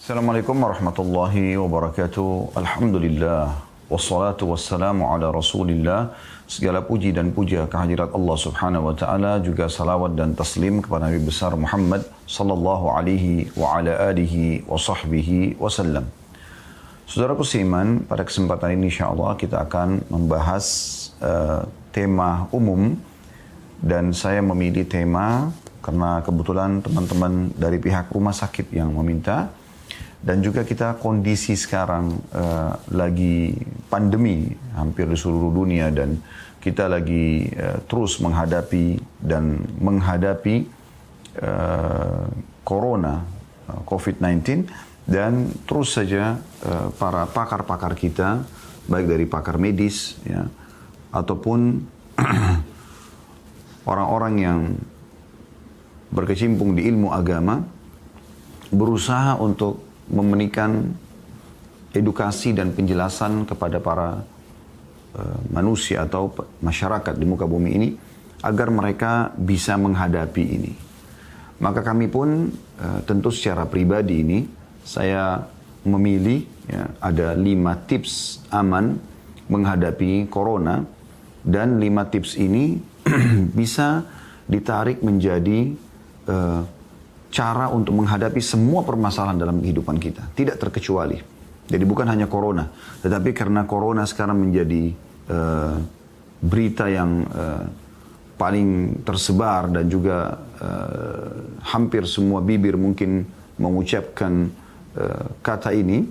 Assalamualaikum warahmatullahi wabarakatuh. Alhamdulillah. Wassalatu wassalamu ala rasulillah. Segala puji dan puja kehadirat Allah subhanahu wa ta'ala. Juga salawat dan taslim kepada Nabi besar Muhammad sallallahu alaihi wa ala alihi wa sahbihi wasallam. Saudaraku seiman, pada kesempatan ini insyaAllah kita akan membahas tema umum. Dan saya memilih tema karena kebetulan teman-teman dari pihak rumah sakit yang meminta. Dan juga kita kondisi sekarang lagi pandemi hampir di seluruh dunia dan kita lagi terus menghadapi corona COVID-19 dan terus saja para pakar-pakar kita baik dari pakar medis ya ataupun orang-orang yang berkecimpung di ilmu agama berusaha untuk memberikan edukasi dan penjelasan kepada para manusia atau masyarakat di muka bumi ini agar mereka bisa menghadapi ini. Maka kami pun tentu secara pribadi ini saya memilih ya, ada 5 tips aman menghadapi corona dan 5 tips ini bisa ditarik menjadi cara untuk menghadapi semua permasalahan dalam kehidupan kita. Tidak terkecuali. Jadi bukan hanya corona. Tetapi karena corona sekarang menjadi berita yang paling tersebar dan juga hampir semua bibir mungkin mengucapkan kata ini.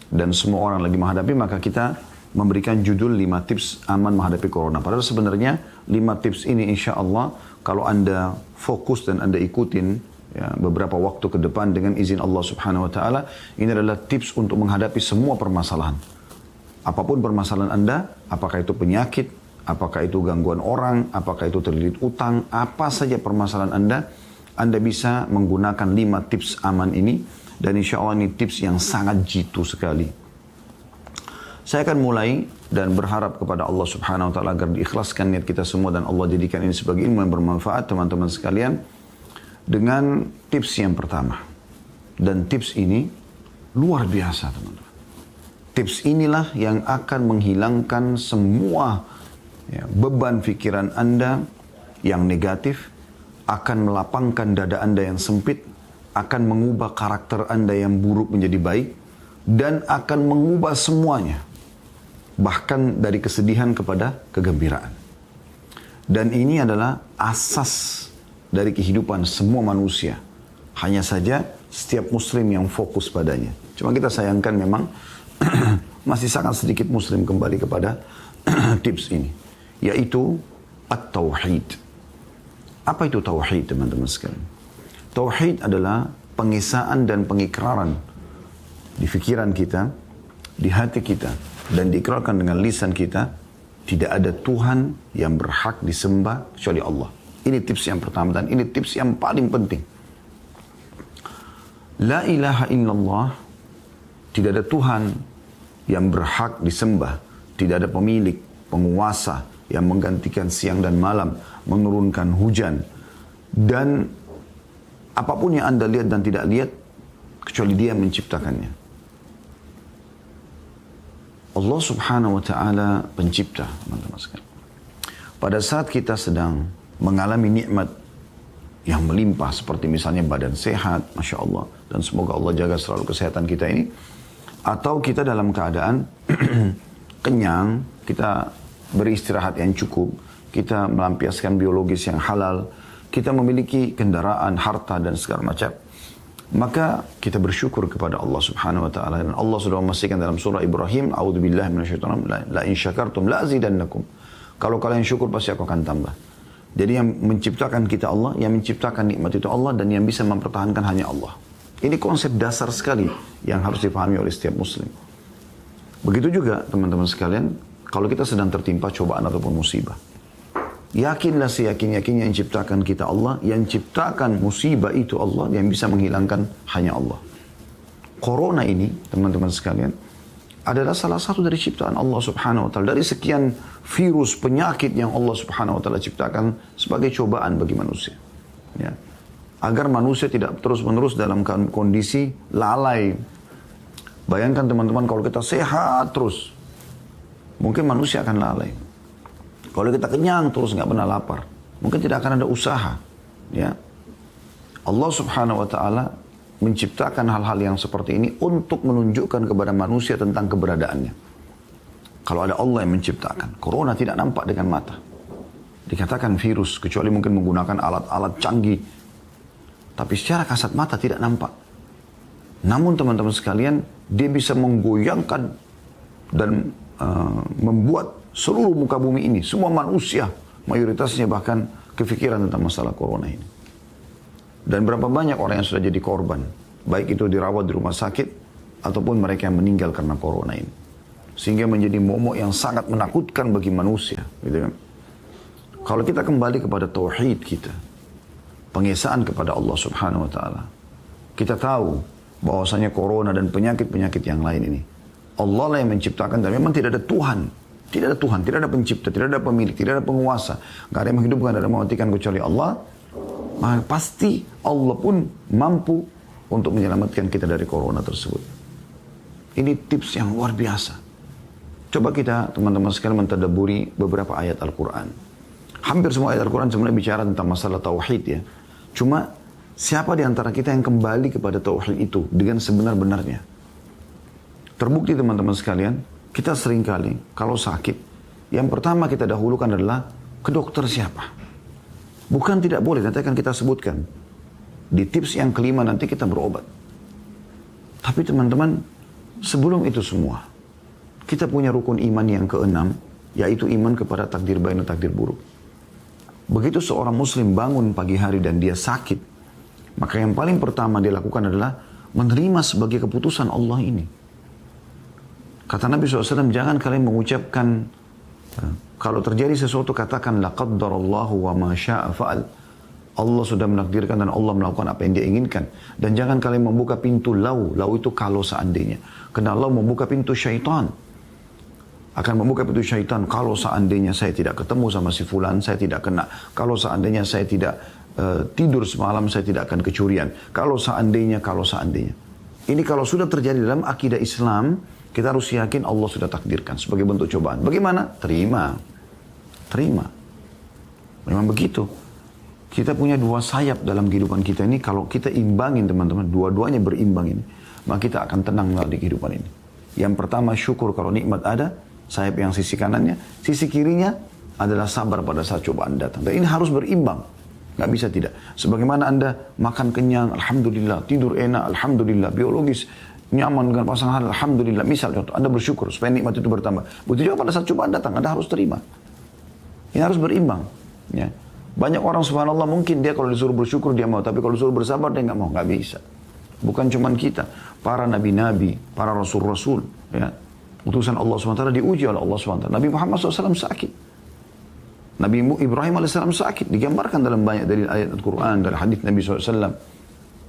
Dan semua orang lagi menghadapi, maka kita memberikan judul 5 tips aman menghadapi corona. Padahal sebenarnya 5 tips ini insya Allah kalau Anda fokus dan Anda ikutin ya, beberapa waktu ke depan dengan izin Allah subhanahu wa ta'ala, ini adalah tips untuk menghadapi semua permasalahan. Apapun permasalahan Anda, apakah itu penyakit, apakah itu gangguan orang, apakah itu terlilit utang, apa saja permasalahan Anda bisa menggunakan 5 tips aman ini, dan insya Allah ini tips yang sangat jitu sekali. Saya akan mulai dan berharap kepada Allah subhanahu wa ta'ala agar diikhlaskan niat kita semua dan Allah jadikan ini sebagai ilmu yang bermanfaat teman-teman sekalian. Dengan tips yang pertama. Dan tips ini luar biasa teman-teman. Tips inilah yang akan menghilangkan semua ya, beban pikiran Anda yang negatif. Akan melapangkan dada Anda yang sempit. Akan mengubah karakter Anda yang buruk menjadi baik. Dan akan mengubah semuanya. Bahkan dari kesedihan kepada kegembiraan. Dan ini adalah asas dari kehidupan semua manusia. Hanya saja setiap muslim yang fokus padanya. Cuma kita sayangkan memang masih sangat sedikit muslim kembali kepada tips ini. Yaitu at-tauhid. Apa itu tauhid teman-teman sekalian? Tauhid adalah pengesaan dan pengikraran di pikiran kita, di hati kita, dan diikrarkan dengan lisan kita. Tidak ada Tuhan yang berhak disembah kecuali Allah. Ini tips yang pertama dan ini tips yang paling penting. La ilaha illallah. Tidak ada Tuhan yang berhak disembah. Tidak ada pemilik, penguasa yang menggantikan siang dan malam, menurunkan hujan. Dan apapun yang Anda lihat dan tidak lihat, kecuali Dia yang menciptakannya. Allah subhanahu wa ta'ala pencipta, teman-teman sekalian. Pada saat kita sedang mengalami nikmat yang melimpah seperti misalnya badan sehat, Masya Allah, dan semoga Allah jaga selalu kesehatan kita ini, atau kita dalam keadaan kenyang, kita beristirahat yang cukup, kita melampiaskan biologis yang halal, kita memiliki kendaraan, harta dan segala macam, maka kita bersyukur kepada Allah subhanahu wa ta'ala. Dan Allah sudah memastikan dalam surah Ibrahim, A'udzubillahi minasyaitonir rajim, la in syakartum la azidannakum. Kalau kalian syukur pasti aku akan tambah. Jadi yang menciptakan kita Allah, yang menciptakan nikmat itu Allah, dan yang bisa mempertahankan hanya Allah. Ini konsep dasar sekali yang harus dipahami oleh setiap muslim. Begitu juga teman-teman sekalian, kalau kita sedang tertimpa cobaan ataupun musibah. Yakinlah seyakin-yakinnya yang ciptakan kita Allah, yang ciptakan musibah itu Allah, yang bisa menghilangkan hanya Allah. Corona ini, teman-teman sekalian, adalah salah satu dari ciptaan Allah subhanahu wa ta'ala. Dari sekian virus, penyakit yang Allah subhanahu wa ta'ala ciptakan sebagai cobaan bagi manusia. Ya. Agar manusia tidak terus-menerus dalam kondisi lalai, Bayangkan teman-teman kalau kita sehat terus, mungkin manusia akan lalai. Kalau kita kenyang terus nggak pernah lapar, mungkin tidak akan ada usaha. Ya, Allah Subhanahu Wa Taala menciptakan hal-hal yang seperti ini untuk menunjukkan kepada manusia tentang keberadaannya. Kalau ada Allah yang menciptakan, corona tidak nampak dengan mata. Dikatakan virus, kecuali mungkin menggunakan alat-alat canggih. Tapi secara kasat mata tidak nampak. Namun teman-teman sekalian, dia bisa menggoyangkan dan membuat seluruh muka bumi ini, semua manusia, mayoritasnya bahkan kefikiran tentang masalah corona ini. Dan berapa banyak orang yang sudah jadi korban, baik itu dirawat di rumah sakit, ataupun mereka yang meninggal karena corona ini. Sehingga menjadi momok yang sangat menakutkan bagi manusia. Gitu kan? Kalau kita kembali kepada tauhid kita, pengesaan kepada Allah Subhanahu Wa Taala, kita tahu bahwasanya corona dan penyakit-penyakit yang lain ini, Allah lah yang menciptakan, dan memang tidak ada Tuhan. Tidak ada Tuhan, tidak ada pencipta, tidak ada pemilik, tidak ada penguasa. Gak ada yang menghidupkan, tidak ada yang mematikan kecuali Allah. Maka pasti Allah pun mampu untuk menyelamatkan kita dari corona tersebut. Ini tips yang luar biasa. Coba kita teman-teman sekalian mentadabburi beberapa ayat Al-Quran. Hampir semua ayat Al-Quran sebenarnya bicara tentang masalah tauhid ya. Cuma siapa di antara kita yang kembali kepada tauhid itu dengan sebenar-benarnya? Terbukti teman-teman sekalian, kita seringkali kalau sakit, yang pertama kita dahulukan adalah ke dokter siapa? Bukan tidak boleh, nanti akan kita sebutkan. Di tips yang kelima nanti kita berobat. Tapi teman-teman, sebelum itu semua, kita punya rukun iman yang keenam, yaitu iman kepada takdir baik dan takdir buruk. Begitu seorang muslim bangun pagi hari dan dia sakit, maka yang paling pertama dia lakukan adalah menerima sebagai keputusan Allah ini. Kata Nabi SAW, jangan kalian mengucapkan, kalau terjadi sesuatu katakan la qaddarallahu wa ma syaa fa'al. Allah sudah menakdirkan dan Allah melakukan apa yang dia inginkan. Dan jangan kalian membuka pintu lau. Lau itu kalau seandainya. Karena Allah membuka pintu syaitan. Akan membuka pintu syaitan. Kalau seandainya saya tidak ketemu sama si fulan, saya tidak kena. Kalau seandainya saya tidak tidur semalam, saya tidak akan kecurian. Kalau seandainya. Ini kalau sudah terjadi dalam akidah Islam, kita harus yakin Allah sudah takdirkan sebagai bentuk cobaan. Bagaimana? Terima. Memang begitu. Kita punya dua sayap dalam kehidupan kita ini. Kalau kita imbangin teman-teman, dua-duanya berimbang ini, maka kita akan tenang melalui kehidupan ini. Yang pertama syukur kalau nikmat ada, sayap yang sisi kanannya, sisi kirinya adalah sabar pada saat cobaan datang. Dan ini harus berimbang. Nggak bisa tidak. Sebagaimana Anda makan kenyang, alhamdulillah, tidur enak, alhamdulillah, biologis nyaman dengan pasangan, alhamdulillah. Misal contoh, Anda bersyukur supaya nikmat itu bertambah. Begitu juga pada saat cobaan datang, Anda harus terima. Ini harus berimbang. Ya. Banyak orang subhanallah mungkin dia kalau disuruh bersyukur dia mau, tapi kalau disuruh bersabar dia nggak mau, nggak bisa. Bukan cuma kita, para nabi-nabi, para rasul-rasul, ya, utusan Allah SWT diuji oleh Allah SWT. Nabi Muhammad SAW sakit. Nabi Ibrahim AS sakit, digambarkan dalam banyak dari ayat Al-Quran, dari hadis Nabi SAW.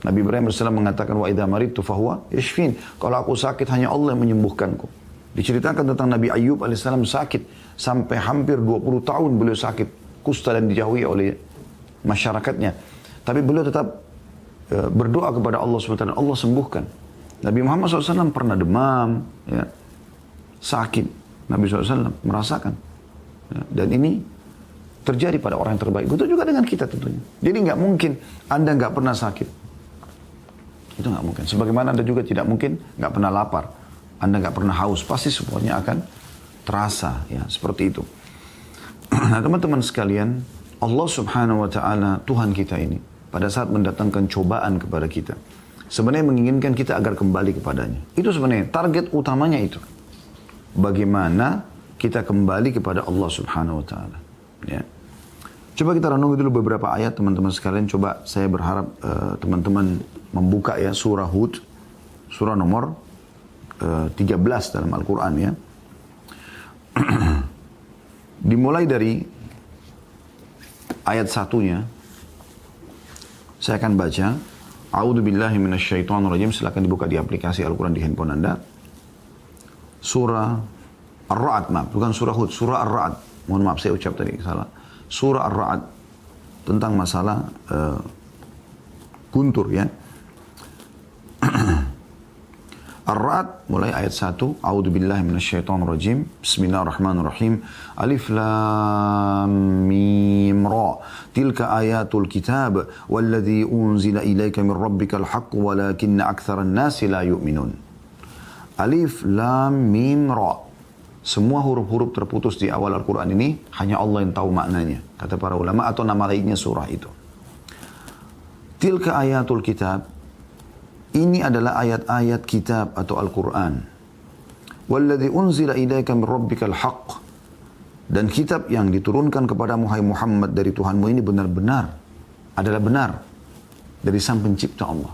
Nabi Ibrahim AS mengatakan, wa idha maridtu fahuwa yashfin. Kalau aku sakit, hanya Allah yang menyembuhkanku. Diceritakan tentang Nabi Ayyub AS sakit, sampai hampir 20 tahun beliau sakit, kusta dan dijauhi oleh masyarakatnya. Tapi beliau tetap berdoa kepada Allah SWT, Allah sembuhkan. Nabi Muhammad SAW pernah demam, ya, sakit. Nabi SAW merasakan. Ya, dan ini terjadi pada orang yang terbaik. Begitu juga dengan kita tentunya. Jadi nggak mungkin Anda nggak pernah sakit. Itu nggak mungkin. Sebagaimana Anda juga tidak mungkin nggak pernah lapar. Anda nggak pernah haus. Pasti semuanya akan terasa. Ya, seperti itu. Nah teman-teman sekalian, Allah Subhanahu Wa Taala, Tuhan kita ini, pada saat mendatangkan cobaan kepada kita, sebenarnya menginginkan kita agar kembali kepadanya. Itu sebenarnya target utamanya itu. Bagaimana kita kembali kepada Allah Subhanahu Wa Taala. Ya. Coba kita renungi dulu beberapa ayat teman-teman sekalian. Coba saya berharap teman-teman membuka ya surah Hud, surah nomor 13 dalam Al-Quran ya. Dimulai dari ayat satunya. Saya akan baca. A'udzubillahi minasyaitonirrajim. Silakan dibuka di aplikasi Al-Quran di handphone Anda. Surah Ar-Ra'd, maaf, bukan surah Hud, surah Ar-Ra'd. Mohon maaf saya ucap tadi salah. Surah Ar-Ra'd tentang masalah guntur ya. Ar-Ra'd mulai ayat 1. A'udzubillahi minasyaitonirrajim. Bismillahirrahmanirrahim. Alif lam mim ra. Tilka ayatul kitab walladzi unzila ilaika min rabbikal haqq walakinna aktsaran nasi la yu'minun. Alif lam mim ra. Semua huruf-huruf terputus di awal Al-Quran ini hanya Allah yang tahu maknanya, kata para ulama, atau nama lainnya surah itu. Tilka ayatul kitab, ini adalah ayat-ayat kitab atau Al-Quran. Walladzi unzila ilaika min rabbikal haqq, dan kitab yang diturunkan kepada Muhammad dari Tuhanmu ini benar-benar adalah benar dari Sang Pencipta Allah.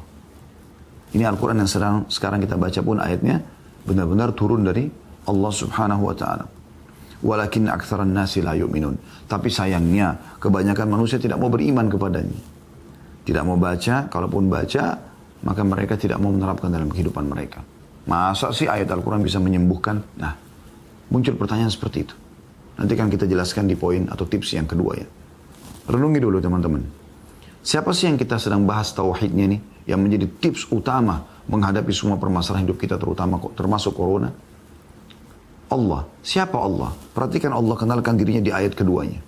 Ini Al-Quran yang sekarang kita baca pun ayatnya benar-benar turun dari Allah subhanahu wa ta'ala. Walakin aktsaran nasi la yu'minun. Tapi sayangnya kebanyakan manusia tidak mau beriman kepadanya. Tidak mau baca, kalaupun baca maka mereka tidak mau menerapkan dalam kehidupan mereka. Masa sih ayat Al-Quran bisa menyembuhkan? Nah, muncul pertanyaan seperti itu. Nanti kan kita jelaskan di poin atau tips yang kedua ya. Renungi dulu teman-teman. Siapa sih yang kita sedang bahas tauhidnya nih, yang menjadi tips utama menghadapi semua permasalahan hidup kita, termasuk corona? Allah. Siapa Allah? Perhatikan Allah kenalkan dirinya di ayat keduanya.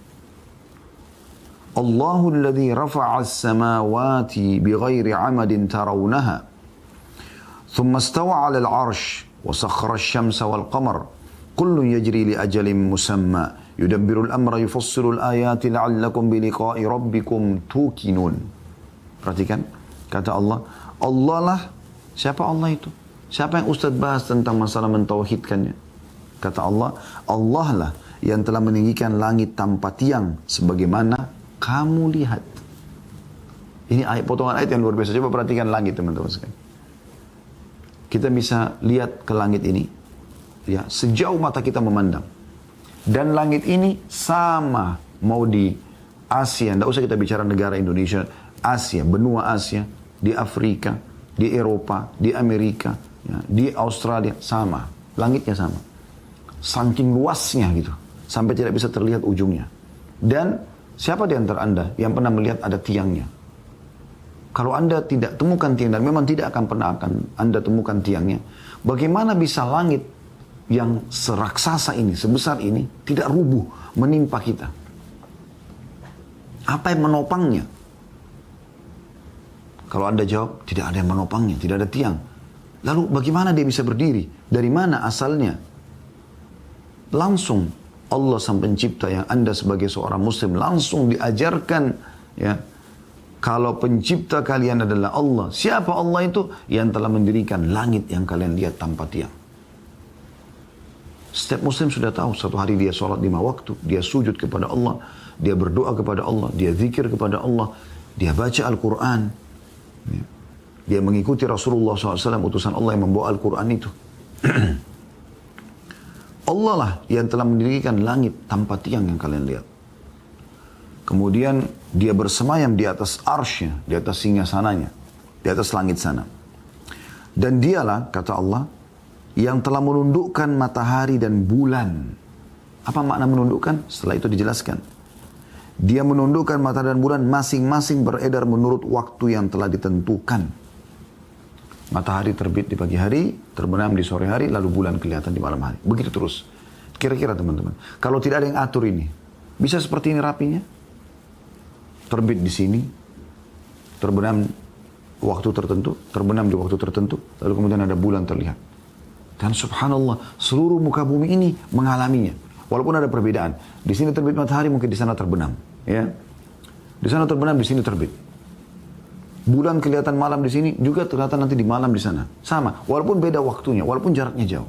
Allahul ladzi rafa'a as-samawati bighairi 'amadin tarawunaha. Thumma istawa 'alal 'arsy wa sakhkhara asy-syamsa wal qamar. Kullun yajri li ajalin musamma. Yudabbiru al-amra yufassilu al-ayati la'allakum bi liqa'i rabbikum tuqinun. Perhatikan kata Allah, Allah lah. Siapa Allah itu? Siapa yang Ustaz bahas tentang masalah mentauhidkannya? Kata Allah, Allah lah yang telah meninggikan langit tanpa tiang sebagaimana kamu lihat. Ini ayat, potongan ayat yang luar biasa. Coba perhatikan langit teman-teman sekalian. Kita bisa lihat ke langit ini ya, sejauh mata kita memandang. Dan langit ini sama mau di Asia, tidak usah kita bicara negara Indonesia, Asia, benua Asia, di Afrika, di Eropa, di Amerika, ya, di Australia, sama. Langitnya sama. Saking luasnya gitu, sampai tidak bisa terlihat ujungnya. Dan siapa di antara Anda yang pernah melihat ada tiangnya? Kalau Anda tidak temukan tiang, dan memang tidak akan pernah Anda temukan tiangnya, bagaimana bisa langit yang seraksasa ini, sebesar ini, tidak rubuh menimpa kita? Apa yang menopangnya? Kalau Anda jawab, tidak ada yang menopangnya, tidak ada tiang. Lalu bagaimana dia bisa berdiri? Dari mana asalnya? Langsung Allah Sang Pencipta yang Anda sebagai seorang muslim langsung diajarkan ya, kalau pencipta kalian adalah Allah. Siapa Allah itu? Yang telah mendirikan langit yang kalian lihat tanpa tiang. Setiap muslim sudah tahu, satu hari dia sholat 5 waktu, dia sujud kepada Allah, dia berdoa kepada Allah, dia zikir kepada Allah, dia baca Al-Quran, ya. Dia mengikuti Rasulullah SAW, utusan Allah yang membawa Al-Quran itu. Allah lah yang telah mendirikan langit tanpa tiang yang kalian lihat. Kemudian dia bersemayam di atas arsy-nya, di atas singgasananya, di atas langit sana. Dan dialah, kata Allah, yang telah menundukkan matahari dan bulan. Apa makna menundukkan? Setelah itu dijelaskan. Dia menundukkan matahari dan bulan masing-masing beredar menurut waktu yang telah ditentukan. Matahari terbit di pagi hari, terbenam di sore hari, lalu bulan kelihatan di malam hari. Begitu terus. Kira-kira teman-teman, kalau tidak ada yang atur ini, bisa seperti ini rapinya? Terbit di sini, terbenam waktu tertentu, terbenam di waktu tertentu, lalu kemudian ada bulan terlihat. Dan subhanallah, seluruh muka bumi ini mengalaminya. Walaupun ada perbedaan. Di sini terbit matahari, mungkin di sana terbenam. Ya. Di sana terbenam, di sini terbit. Bulan kelihatan malam di sini, juga kelihatan nanti di malam di sana. Sama, walaupun beda waktunya, walaupun jaraknya jauh.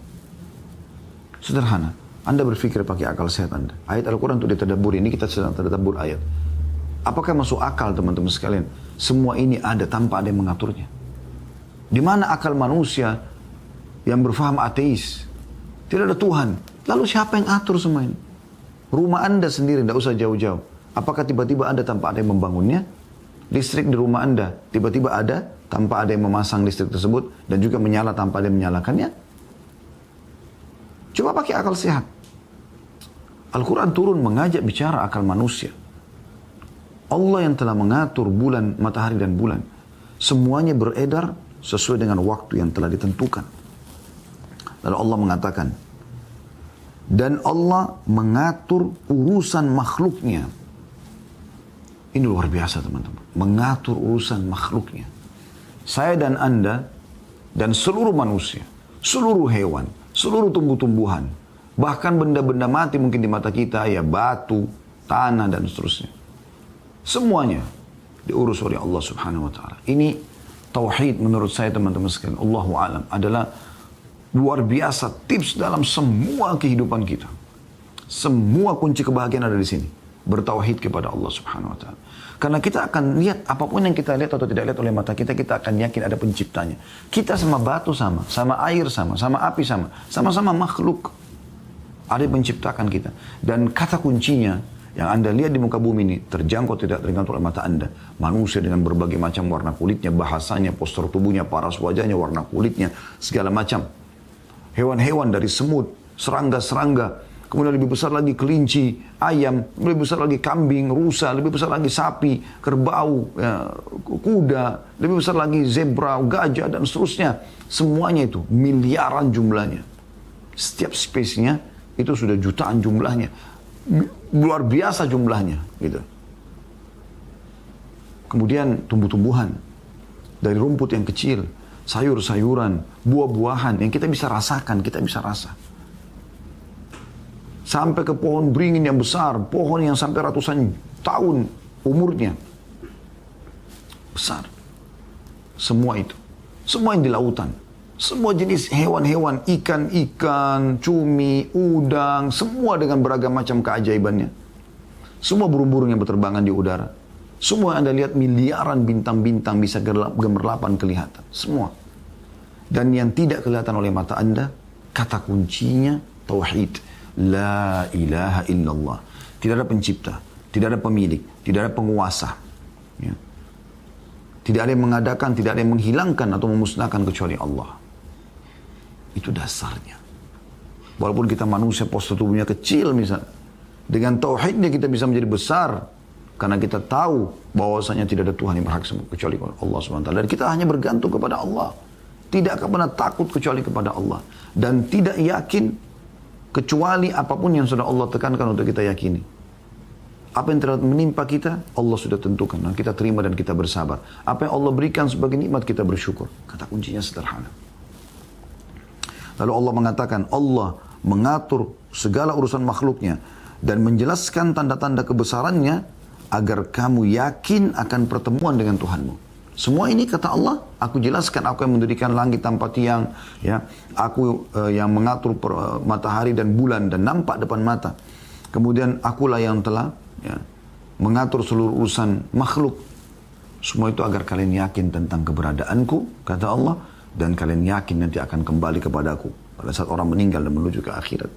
Sederhana. Anda berpikir pakai akal sehat Anda. Ayat Al-Quran untuk ditadabbur, ini kita sedang tadabbur ayat. Apakah masuk akal teman-teman sekalian? Semua ini ada tanpa ada yang mengaturnya. Di mana akal manusia yang berfaham ateis? Tidak ada Tuhan. Lalu siapa yang atur semua ini? Rumah Anda sendiri, tidak usah jauh-jauh. Apakah tiba-tiba Anda tanpa ada yang membangunnya? Listrik di rumah Anda tiba-tiba ada tanpa ada yang memasang listrik tersebut dan juga menyala tanpa ada yang menyalakannya? Coba pakai akal sehat. Al-Quran turun mengajak bicara akal manusia. Allah yang telah mengatur bulan, matahari dan bulan. Semuanya beredar sesuai dengan waktu yang telah ditentukan. Lalu Allah mengatakan, dan Allah mengatur urusan makhluknya. Ini luar biasa teman-teman. Mengatur urusan makhluknya. Saya dan Anda dan seluruh manusia, seluruh hewan, seluruh tumbuh-tumbuhan, bahkan benda-benda mati mungkin di mata kita, ya batu, tanah dan seterusnya. Semuanya diurus oleh Allah Subhanahu wa taala. Ini tauhid menurut saya teman-teman sekalian, Allahu a'lam, adalah luar biasa tips dalam semua kehidupan kita. Semua kunci kebahagiaan ada di sini. Bertauhid kepada Allah Subhanahu wa taala. Karena kita akan lihat apapun yang kita lihat atau tidak lihat oleh mata kita, kita akan yakin ada penciptanya. Kita sama batu sama air sama api sama-sama makhluk. Ada yang menciptakan kita. Dan kata kuncinya yang Anda lihat di muka bumi ini terjangkau tidak terjangkau oleh mata Anda. Manusia dengan berbagai macam warna kulitnya, bahasanya, postur tubuhnya, paras wajahnya, warna kulitnya, segala macam. Hewan-hewan dari semut, serangga-serangga, kemudian lebih besar lagi kelinci, ayam, lebih besar lagi kambing, rusa, lebih besar lagi sapi, kerbau, ya, kuda, lebih besar lagi zebra, gajah, dan seterusnya. Semuanya itu miliaran jumlahnya. Setiap spesiesnya itu sudah jutaan jumlahnya. Luar biasa jumlahnya. Gitu. Kemudian tumbuh-tumbuhan, dari rumput yang kecil, sayur-sayuran, buah-buahan yang kita bisa rasakan, kita bisa rasa. Sampai ke pohon beringin yang besar, pohon yang sampai ratusan tahun umurnya. Besar. Semua itu. Semua yang di lautan. Semua jenis hewan-hewan, ikan-ikan, cumi, udang, semua dengan beragam macam keajaibannya. Semua burung-burung yang berterbangan di udara. Semua Anda lihat miliaran bintang-bintang bisa gemerlapan kelihatan. Semua. Dan yang tidak kelihatan oleh mata Anda, kata kuncinya tauhid. La ilaha illallah. Tidak ada pencipta, tidak ada pemilik, tidak ada penguasa. Ya. Tidak ada yang mengadakan, tidak ada yang menghilangkan atau memusnahkan kecuali Allah. Itu dasarnya. Walaupun kita manusia postur tubuhnya kecil misalnya. Dengan tauhidnya kita bisa menjadi besar. Karena kita tahu bahwasanya tidak ada Tuhan yang berhak kecuali Allah SWT. Dan kita hanya bergantung kepada Allah. Tidak akan pernah takut kecuali kepada Allah. Dan tidak yakin kecuali apapun yang sudah Allah tekankan untuk kita yakini. Apa yang telah menimpa kita, Allah sudah tentukan. Dan kita terima dan kita bersabar. Apa yang Allah berikan sebagai nikmat, kita bersyukur. Kata kuncinya sederhana. Lalu Allah mengatakan, Allah mengatur segala urusan makhluknya. Dan menjelaskan tanda-tanda kebesarannya agar kamu yakin akan pertemuan dengan Tuhanmu. Semua ini kata Allah, aku jelaskan, aku yang mendirikan langit tanpa tiang, ya, aku yang mengatur matahari dan bulan dan nampak depan mata. Kemudian akulah yang telah mengatur seluruh urusan makhluk. Semua itu agar kalian yakin tentang keberadaanku, kata Allah, dan kalian yakin nanti akan kembali kepadaku pada saat orang meninggal dan menuju ke akhirat.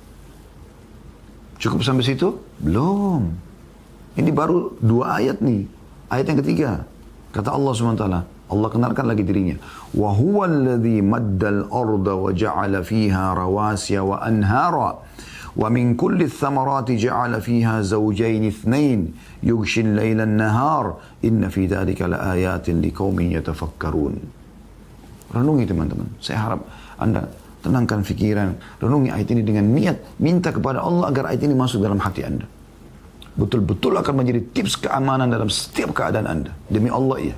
Cukup sampai situ? Belum. Ini baru 2 ayat nih. Ayat yang ketiga. Kata Allah SWT. Allah kenalkan lagi dirinya. Wa huwa alladhi maddal arda wa ja'ala fiha rawasiya wa anhara. Wa min kulli thamarati ja'ala fiha zawjayn ithnain. Yughshil laylan nahar. Inna fi dhalika la ayatin liqaumin yatafakkarun. Renungi teman-teman. Saya harap Anda tenangkan fikiran. Renungi ayat ini dengan niat. Minta kepada Allah agar ayat ini masuk dalam hati Anda. Betul-betul akan menjadi tips keamanan dalam setiap keadaan Anda. Demi Allah, iya.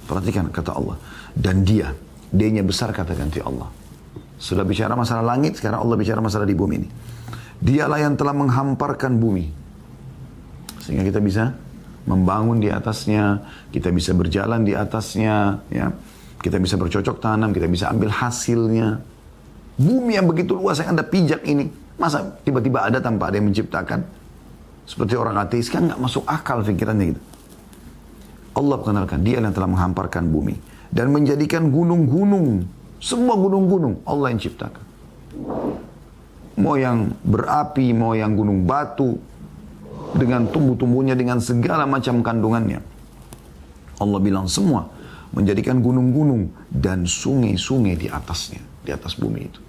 Perhatikan kata Allah. Dan dia-nya besar kata ganti Allah. Sudah bicara masalah langit, sekarang Allah bicara masalah di bumi ini. Dialah yang telah menghamparkan bumi. Sehingga kita bisa membangun di atasnya, kita bisa berjalan di atasnya, ya. Kita bisa bercocok tanam, kita bisa ambil hasilnya. Bumi yang begitu luas yang Anda pijak ini, masa tiba-tiba ada tanpa ada yang menciptakan? Seperti orang ateis kan nggak masuk akal pikirannya gitu. Allah kenalkan, dia yang telah menghamparkan bumi. Dan menjadikan gunung-gunung. Semua gunung-gunung Allah yang ciptakan. Mau yang berapi, mau yang gunung batu. Dengan tumbuh-tumbuhnya, dengan segala macam kandungannya. Allah bilang semua. Menjadikan gunung-gunung dan sungai-sungai di atasnya. Di atas bumi itu.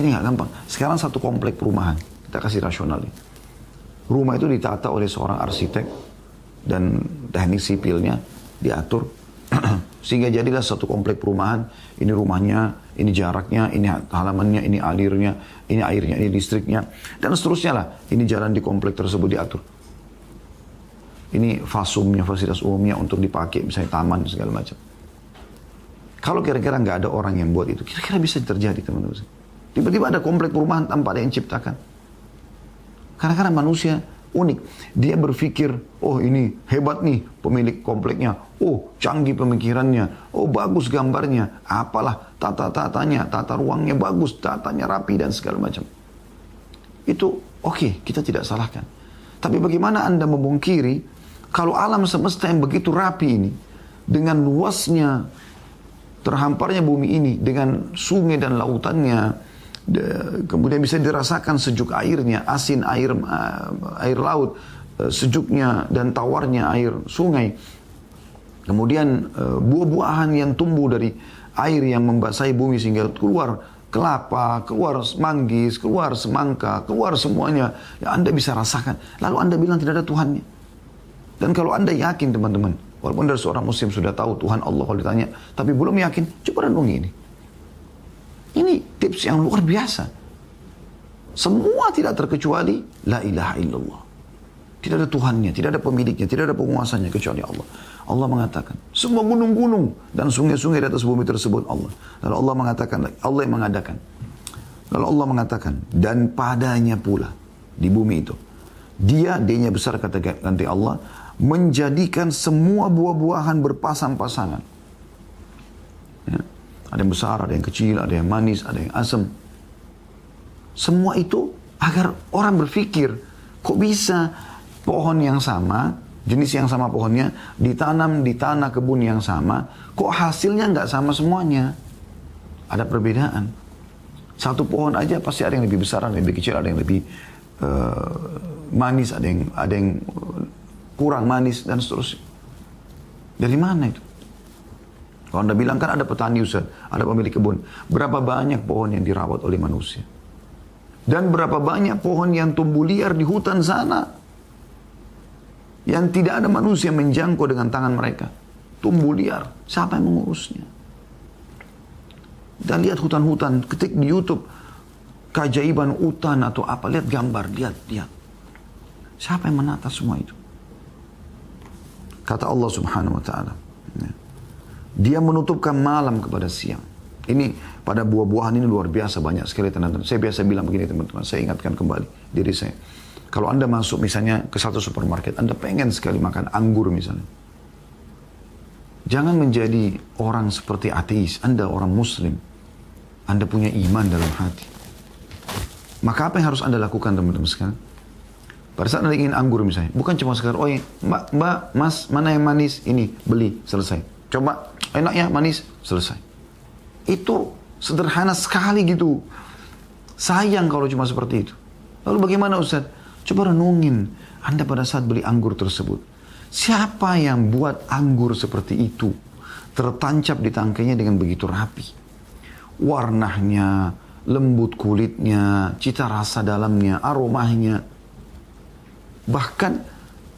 Ini nggak gampang. Sekarang satu komplek perumahan. Kita kasih rasional nih. Rumah itu ditata oleh seorang arsitek dan teknik sipilnya diatur. Sehingga jadilah satu komplek perumahan, ini rumahnya, ini jaraknya, ini halamannya, ini alirnya, ini airnya, ini listriknya, dan seterusnya lah. Ini jalan di komplek tersebut diatur. Ini fasumnya, fasilitas umumnya untuk dipakai, misalnya taman, segala macam. Kalau kira-kira nggak ada orang yang buat itu, kira-kira bisa terjadi teman-teman. Tiba-tiba ada komplek perumahan tanpa ada yang ciptakan. Karena manusia unik. Dia berpikir, oh ini hebat nih pemilik kompleknya. Oh canggih pemikirannya. Oh bagus gambarnya. Apalah tata-tatanya, tata ruangnya bagus, tatanya rapi dan segala macam. Itu oke, kita tidak salahkan. Tapi bagaimana Anda memungkiri kalau alam semesta yang begitu rapi ini, dengan luasnya, terhamparnya bumi ini, dengan sungai dan lautannya, kemudian bisa dirasakan sejuk airnya, asin air laut, sejuknya dan tawarnya air sungai. Kemudian buah-buahan yang tumbuh dari air yang membasahi bumi sehingga keluar kelapa, keluar manggis, keluar semangka, keluar semuanya. Ya, Anda bisa rasakan. Lalu Anda bilang tidak ada Tuhannya. Dan kalau Anda yakin teman-teman, walaupun dari seorang muslim sudah tahu Tuhan Allah kalau ditanya, tapi belum yakin, coba renungi ini. Ini tips yang luar biasa. Semua tidak terkecuali la ilaha illallah. Tidak ada Tuhannya, tidak ada pemiliknya, tidak ada penguasanya kecuali Allah. Allah mengatakan, semua gunung-gunung dan sungai-sungai di atas bumi tersebut Allah. Lalu Allah mengatakan, Allah yang mengadakan. Lalu Allah mengatakan, dan padanya pula di bumi itu. D-nya besar kata ganti Allah, menjadikan semua buah-buahan berpasang-pasangan. Ya. Ada yang besar, ada yang kecil, ada yang manis, ada yang asam. Semua itu agar orang berpikir, kok bisa pohon yang sama, jenis yang sama pohonnya, ditanam di tanah kebun yang sama, kok hasilnya nggak sama semuanya? Ada perbedaan. Satu pohon aja pasti ada yang lebih besar, ada yang lebih kecil, ada yang lebih manis, ada yang kurang manis, dan seterusnya. Dari mana itu? Kalau Anda bilang kan ada petani Ustaz, ada pemilik kebun. Berapa banyak pohon yang dirawat oleh manusia? Dan berapa banyak pohon yang tumbuh liar di hutan sana? Yang tidak ada manusia menjangkau dengan tangan mereka. Tumbuh liar. Siapa yang mengurusnya? Dan lihat hutan-hutan, ketik di YouTube. Keajaiban hutan atau apa. Lihat gambar, lihat. Siapa yang menata semua itu? Kata Allah subhanahu wa ta'ala. Dia menutupkan malam kepada siang. Ini pada buah-buahan ini luar biasa banyak sekali teman-teman. Saya biasa bilang begini teman-teman. Saya ingatkan kembali diri saya. Kalau Anda masuk misalnya ke satu supermarket, Anda pengen sekali makan anggur misalnya. Jangan menjadi orang seperti ateis. Anda orang muslim. Anda punya iman dalam hati. Maka apa yang harus Anda lakukan teman-teman sekarang? Pada saat Anda ingin anggur misalnya. Bukan cuma sekedar, oh mbak, mas, mana yang manis? Ini, beli, selesai. Coba, enak ya, manis, selesai. Itu sederhana sekali gitu. Sayang kalau cuma seperti itu. Lalu bagaimana Ustaz? Coba renungin. Anda pada saat beli anggur tersebut. Siapa yang buat anggur seperti itu? Tertancap di tangkainya dengan begitu rapi. Warnanya, lembut kulitnya, cita rasa dalamnya, aromanya. Bahkan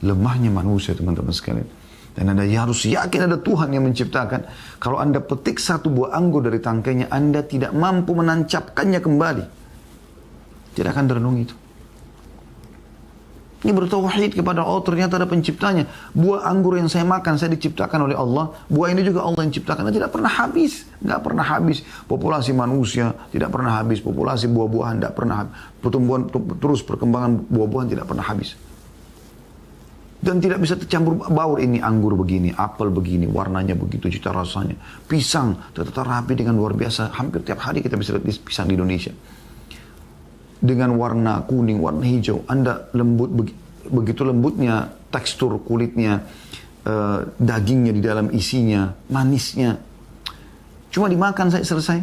lemahnya manusia teman-teman sekalian. Dan Anda harus yakin ada Tuhan yang menciptakan. Kalau Anda petik satu buah anggur dari tangkainya, Anda tidak mampu menancapkannya kembali. Tidak akan direnungi itu. Ini bertauhid kepada Allah, ternyata ada penciptanya. Buah anggur yang saya makan, saya diciptakan oleh Allah. Buah ini juga Allah yang ciptakan. Dan tidak pernah habis. Nggak pernah habis. Populasi manusia tidak pernah habis. Populasi buah-buahan tidak pernah habis. Pertumbuhan, terus perkembangan buah-buahan tidak pernah habis. Dan tidak bisa tercampur baur, ini anggur begini, apel begini, warnanya begitu, cita rasanya. Pisang, tetap rapi dengan luar biasa. Hampir tiap hari kita bisa lihat pisang di Indonesia. Dengan warna kuning, warna hijau. Anda lembut, begitu lembutnya, tekstur kulitnya, dagingnya di dalam isinya, manisnya. Cuma dimakan saya selesai.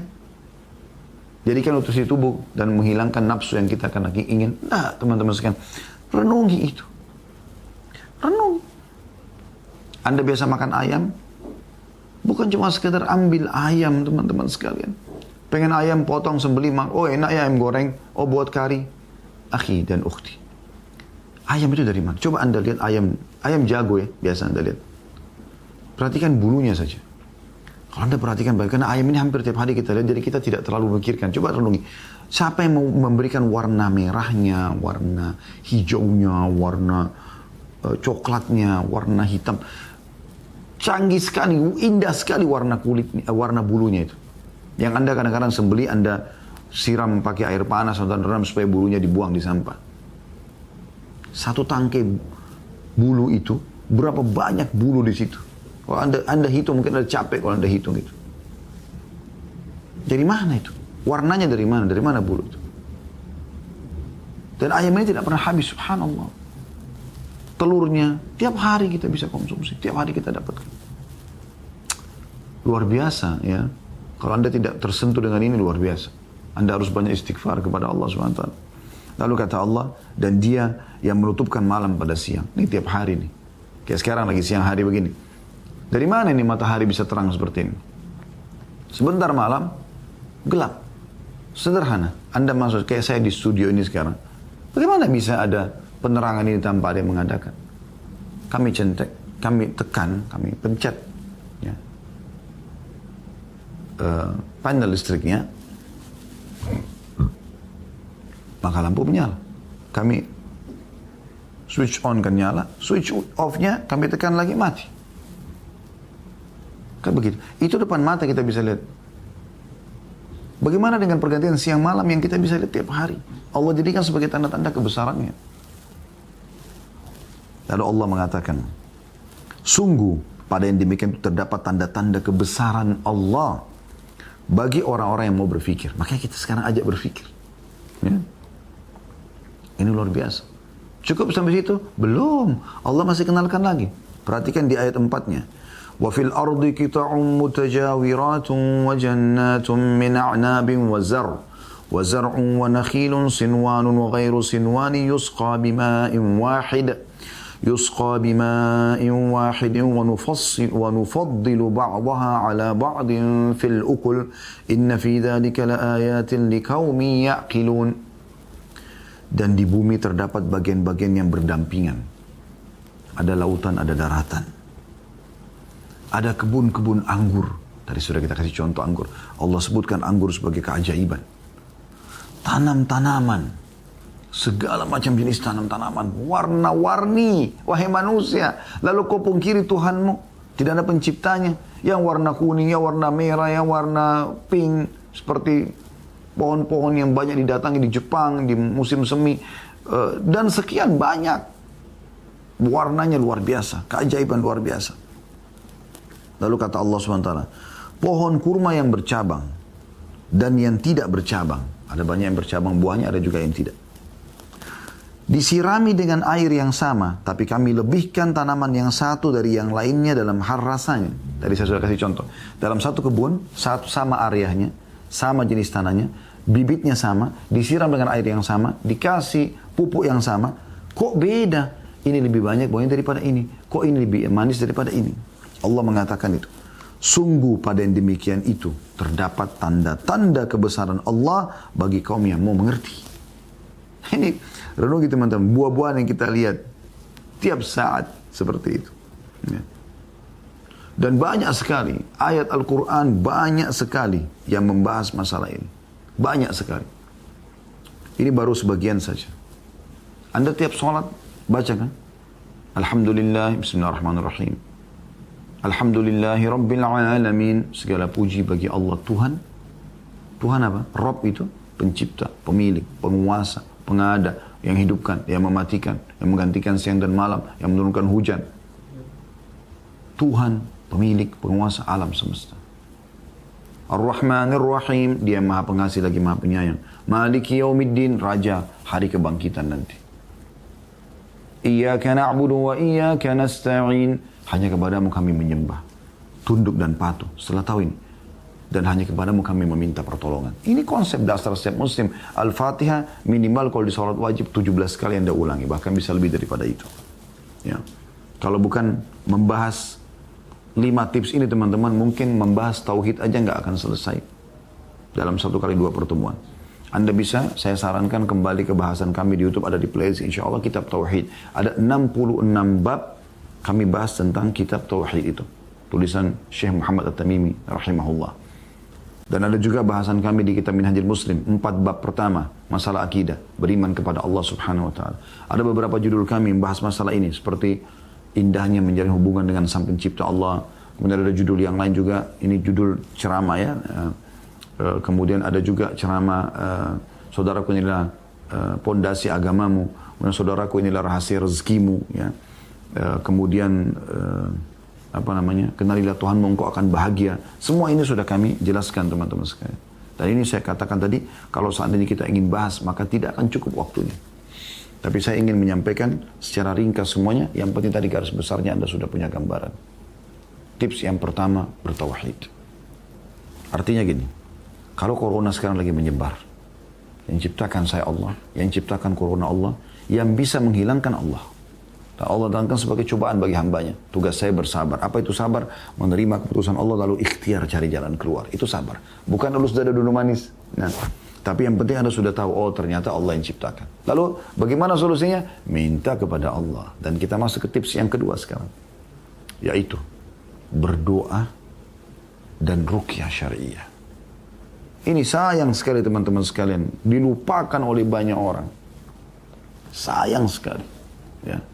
Jadikan nutrisi tubuh dan menghilangkan nafsu yang kita akan lagi ingin. Nah, teman-teman sekalian, renungi itu. Renung. Anda biasa makan ayam? Bukan cuma sekedar ambil ayam teman-teman sekalian. Pengen ayam potong sembelih, oh enak ya ayam goreng, oh buat kari. Akhi dan ukhti. Ayam itu dari mana? Coba Anda lihat ayam jago ya, biasa Anda lihat. Perhatikan bulunya saja. Kalau Anda perhatikan baik, karena ayam ini hampir tiap hari kita lihat, jadi kita tidak terlalu memikirkan. Coba renungi, siapa yang mau memberikan warna merahnya, warna hijaunya, warna coklatnya, warna hitam. Canggih sekali, indah sekali warna kulit, warna bulunya itu. Yang Anda kadang-kadang sembeli, Anda siram pakai air panas atau rendam supaya bulunya dibuang di sampah. Satu tangkai bulu itu, berapa banyak bulu di situ. Kalau anda hitung, mungkin Anda capek kalau Anda hitung itu. Dari mana itu? Warnanya dari mana? Dari mana bulu itu? Dan ayam ini tidak pernah habis, subhanallah. Telurnya, tiap hari kita bisa konsumsi. Tiap hari kita dapatkan. Luar biasa ya. Kalau Anda tidak tersentuh dengan ini, luar biasa. Anda harus banyak istighfar kepada Allah SWT. Lalu kata Allah, dan dia yang menutupkan malam pada siang. Ini tiap hari nih. Kayak sekarang lagi siang hari begini. Dari mana ini matahari bisa terang seperti ini? Sebentar malam, gelap. Sederhana. Anda masuk, kayak saya di studio ini sekarang. Bagaimana bisa ada penerangan ini tanpa ada yang mengadakan? Kami centek, kami tekan, kami pencet. Ya. Panel listriknya, maka lampu menyala. Kami switch on kan nyala, switch off-nya kami tekan lagi mati. Kan begitu. Itu depan mata kita bisa lihat. Bagaimana dengan pergantian siang malam yang kita bisa lihat tiap hari? Allah jadikan sebagai tanda-tanda kebesarannya. Lalu Allah mengatakan, sungguh pada yang demikian itu terdapat tanda-tanda kebesaran Allah bagi orang-orang yang mau berfikir. Makanya kita sekarang ajak berfikir. Ya. Ini luar biasa. Cukup sampai situ? Belum. Allah masih kenalkan lagi. Perhatikan di ayat 4-nya. وَفِي الْأَرْضِ قِطَعٌ مُتَجَاوِرَاتٌ وَجَنَّاتٌ مِنْ أَعْنَابٍ وَزَرْعٌ وَنَخِيلٌ صِنْوَانٌ وَغَيْرُ صِنْوَانٍ يُسْقَى بِمَاءٍ وَاحِدٍ وَنُفَضِّلُ بَعْضَهَا عَلَى بَعْضٍ فِي الْأُكُلِ إِنَّ فِي ذَلِكَ لَآيَاتٍ لِقَوْمٍ يَعْقِلُونَ. Dan di bumi terdapat bagian-bagian yang berdampingan. Ada lautan, ada daratan. Ada kebun-kebun anggur. Tadi sudah kita kasih contoh anggur. Allah sebutkan anggur sebagai keajaiban. Tanam-tanaman. Segala macam jenis tanam-tanaman. Warna-warni. Wahai manusia. Lalu kau pungkiri Tuhanmu. Tidak ada penciptanya. Yang warna kuning, yang warna merah, yang warna pink. Seperti pohon-pohon yang banyak didatangi di Jepang, di musim semi. Dan sekian banyak. Warnanya luar biasa. Keajaiban luar biasa. Lalu kata Allah SWT, pohon kurma yang bercabang dan yang tidak bercabang. Ada banyak yang bercabang buahnya, ada juga yang tidak. Disirami dengan air yang sama, tapi kami lebihkan tanaman yang satu dari yang lainnya dalam hal rasanya. Tadi saya sudah kasih contoh. Dalam satu kebun, sama areanya, sama jenis tanahnya, bibitnya sama, disiram dengan air yang sama, dikasih pupuk yang sama. Kok beda? Ini lebih banyak buahnya daripada ini. Kok ini lebih manis daripada ini? Allah mengatakan itu. Sungguh pada yang demikian itu terdapat tanda-tanda kebesaran Allah bagi kaum yang mau mengerti. Ini renungi teman-teman, buah-buahan yang kita lihat tiap saat seperti itu. Ya. Dan banyak sekali ayat Al-Quran, banyak sekali yang membahas masalah ini. Banyak sekali. Ini baru sebagian saja. Anda tiap sholat baca kan? Alhamdulillah, bismillahirrahmanirrahim. Alhamdulillahi Rabbil Alamin. Segala puji bagi Allah Tuhan. Tuhan apa? Rabb itu pencipta, pemilik, penguasa, pengada, yang hidupkan, yang mematikan, yang menggantikan siang dan malam, yang menurunkan hujan. Tuhan, pemilik, penguasa alam semesta. Ar-Rahmanir Rahim, dia maha pengasih lagi maha penyayang. Maliki Yaumiddin, raja hari kebangkitan nanti. Iyyaka na'budu wa iyyaka nasta'in. Hanya kepadamu kami menyembah, tunduk dan patuh. Setelah tahu ini. Dan hanya kepadamu kami meminta pertolongan. Ini konsep dasar setiap muslim. Al-Fatihah minimal kalau di sholat wajib 17 kali Anda ulangi. Bahkan bisa lebih daripada itu. Ya. Kalau bukan membahas 5 tips ini teman-teman, mungkin membahas tauhid aja nggak akan selesai. Dalam 1 kali 2 pertemuan. Anda bisa, saya sarankan kembali ke bahasan kami di YouTube, ada di playlist insya Allah kitab tauhid. Ada 66 bab kami bahas tentang kitab tauhid itu. tulisan Syekh Muhammad At-Tamimi rahimahullah. Dan ada juga bahasan kami di kitab Minhajul Muslim, 4 bab pertama, masalah akidah, beriman kepada Allah Subhanahu wa taala. Ada beberapa judul kami membahas masalah ini seperti indahnya menjalin hubungan dengan Sang Pencipta Allah. Kemudian ada judul yang lain juga, ini judul ceramah ya. Kemudian ada juga ceramah saudaraku inilah pondasi agamamu, kemudian saudaraku inilah rahasia rezekimu ya. Kemudian kenalilah Tuhanmu, engkau akan bahagia. Semua ini sudah kami jelaskan teman-teman sekalian. Dan ini saya katakan tadi, kalau seandainya kita ingin bahas, maka tidak akan cukup waktunya. Tapi saya ingin menyampaikan secara ringkas semuanya. Yang penting tadi garis besarnya Anda sudah punya gambaran. Tips yang pertama, bertauhid. Artinya gini, kalau corona sekarang lagi menyebar, yang ciptakan saya Allah, yang ciptakan corona Allah, yang bisa menghilangkan Allah. Allah datangkan sebagai cobaan bagi hambanya. Tugas saya bersabar. Apa itu sabar? Menerima keputusan Allah lalu ikhtiar cari jalan keluar. Itu sabar. Bukan lulus dada dulu manis. Nah, tapi yang penting Anda sudah tahu, oh ternyata Allah yang ciptakan. Lalu bagaimana solusinya? Minta kepada Allah. Dan kita masuk ke tips yang kedua sekarang. Yaitu berdoa dan ruqyah syariah. Ini sayang sekali teman-teman sekalian. Dilupakan oleh banyak orang. Sayang sekali. Ya.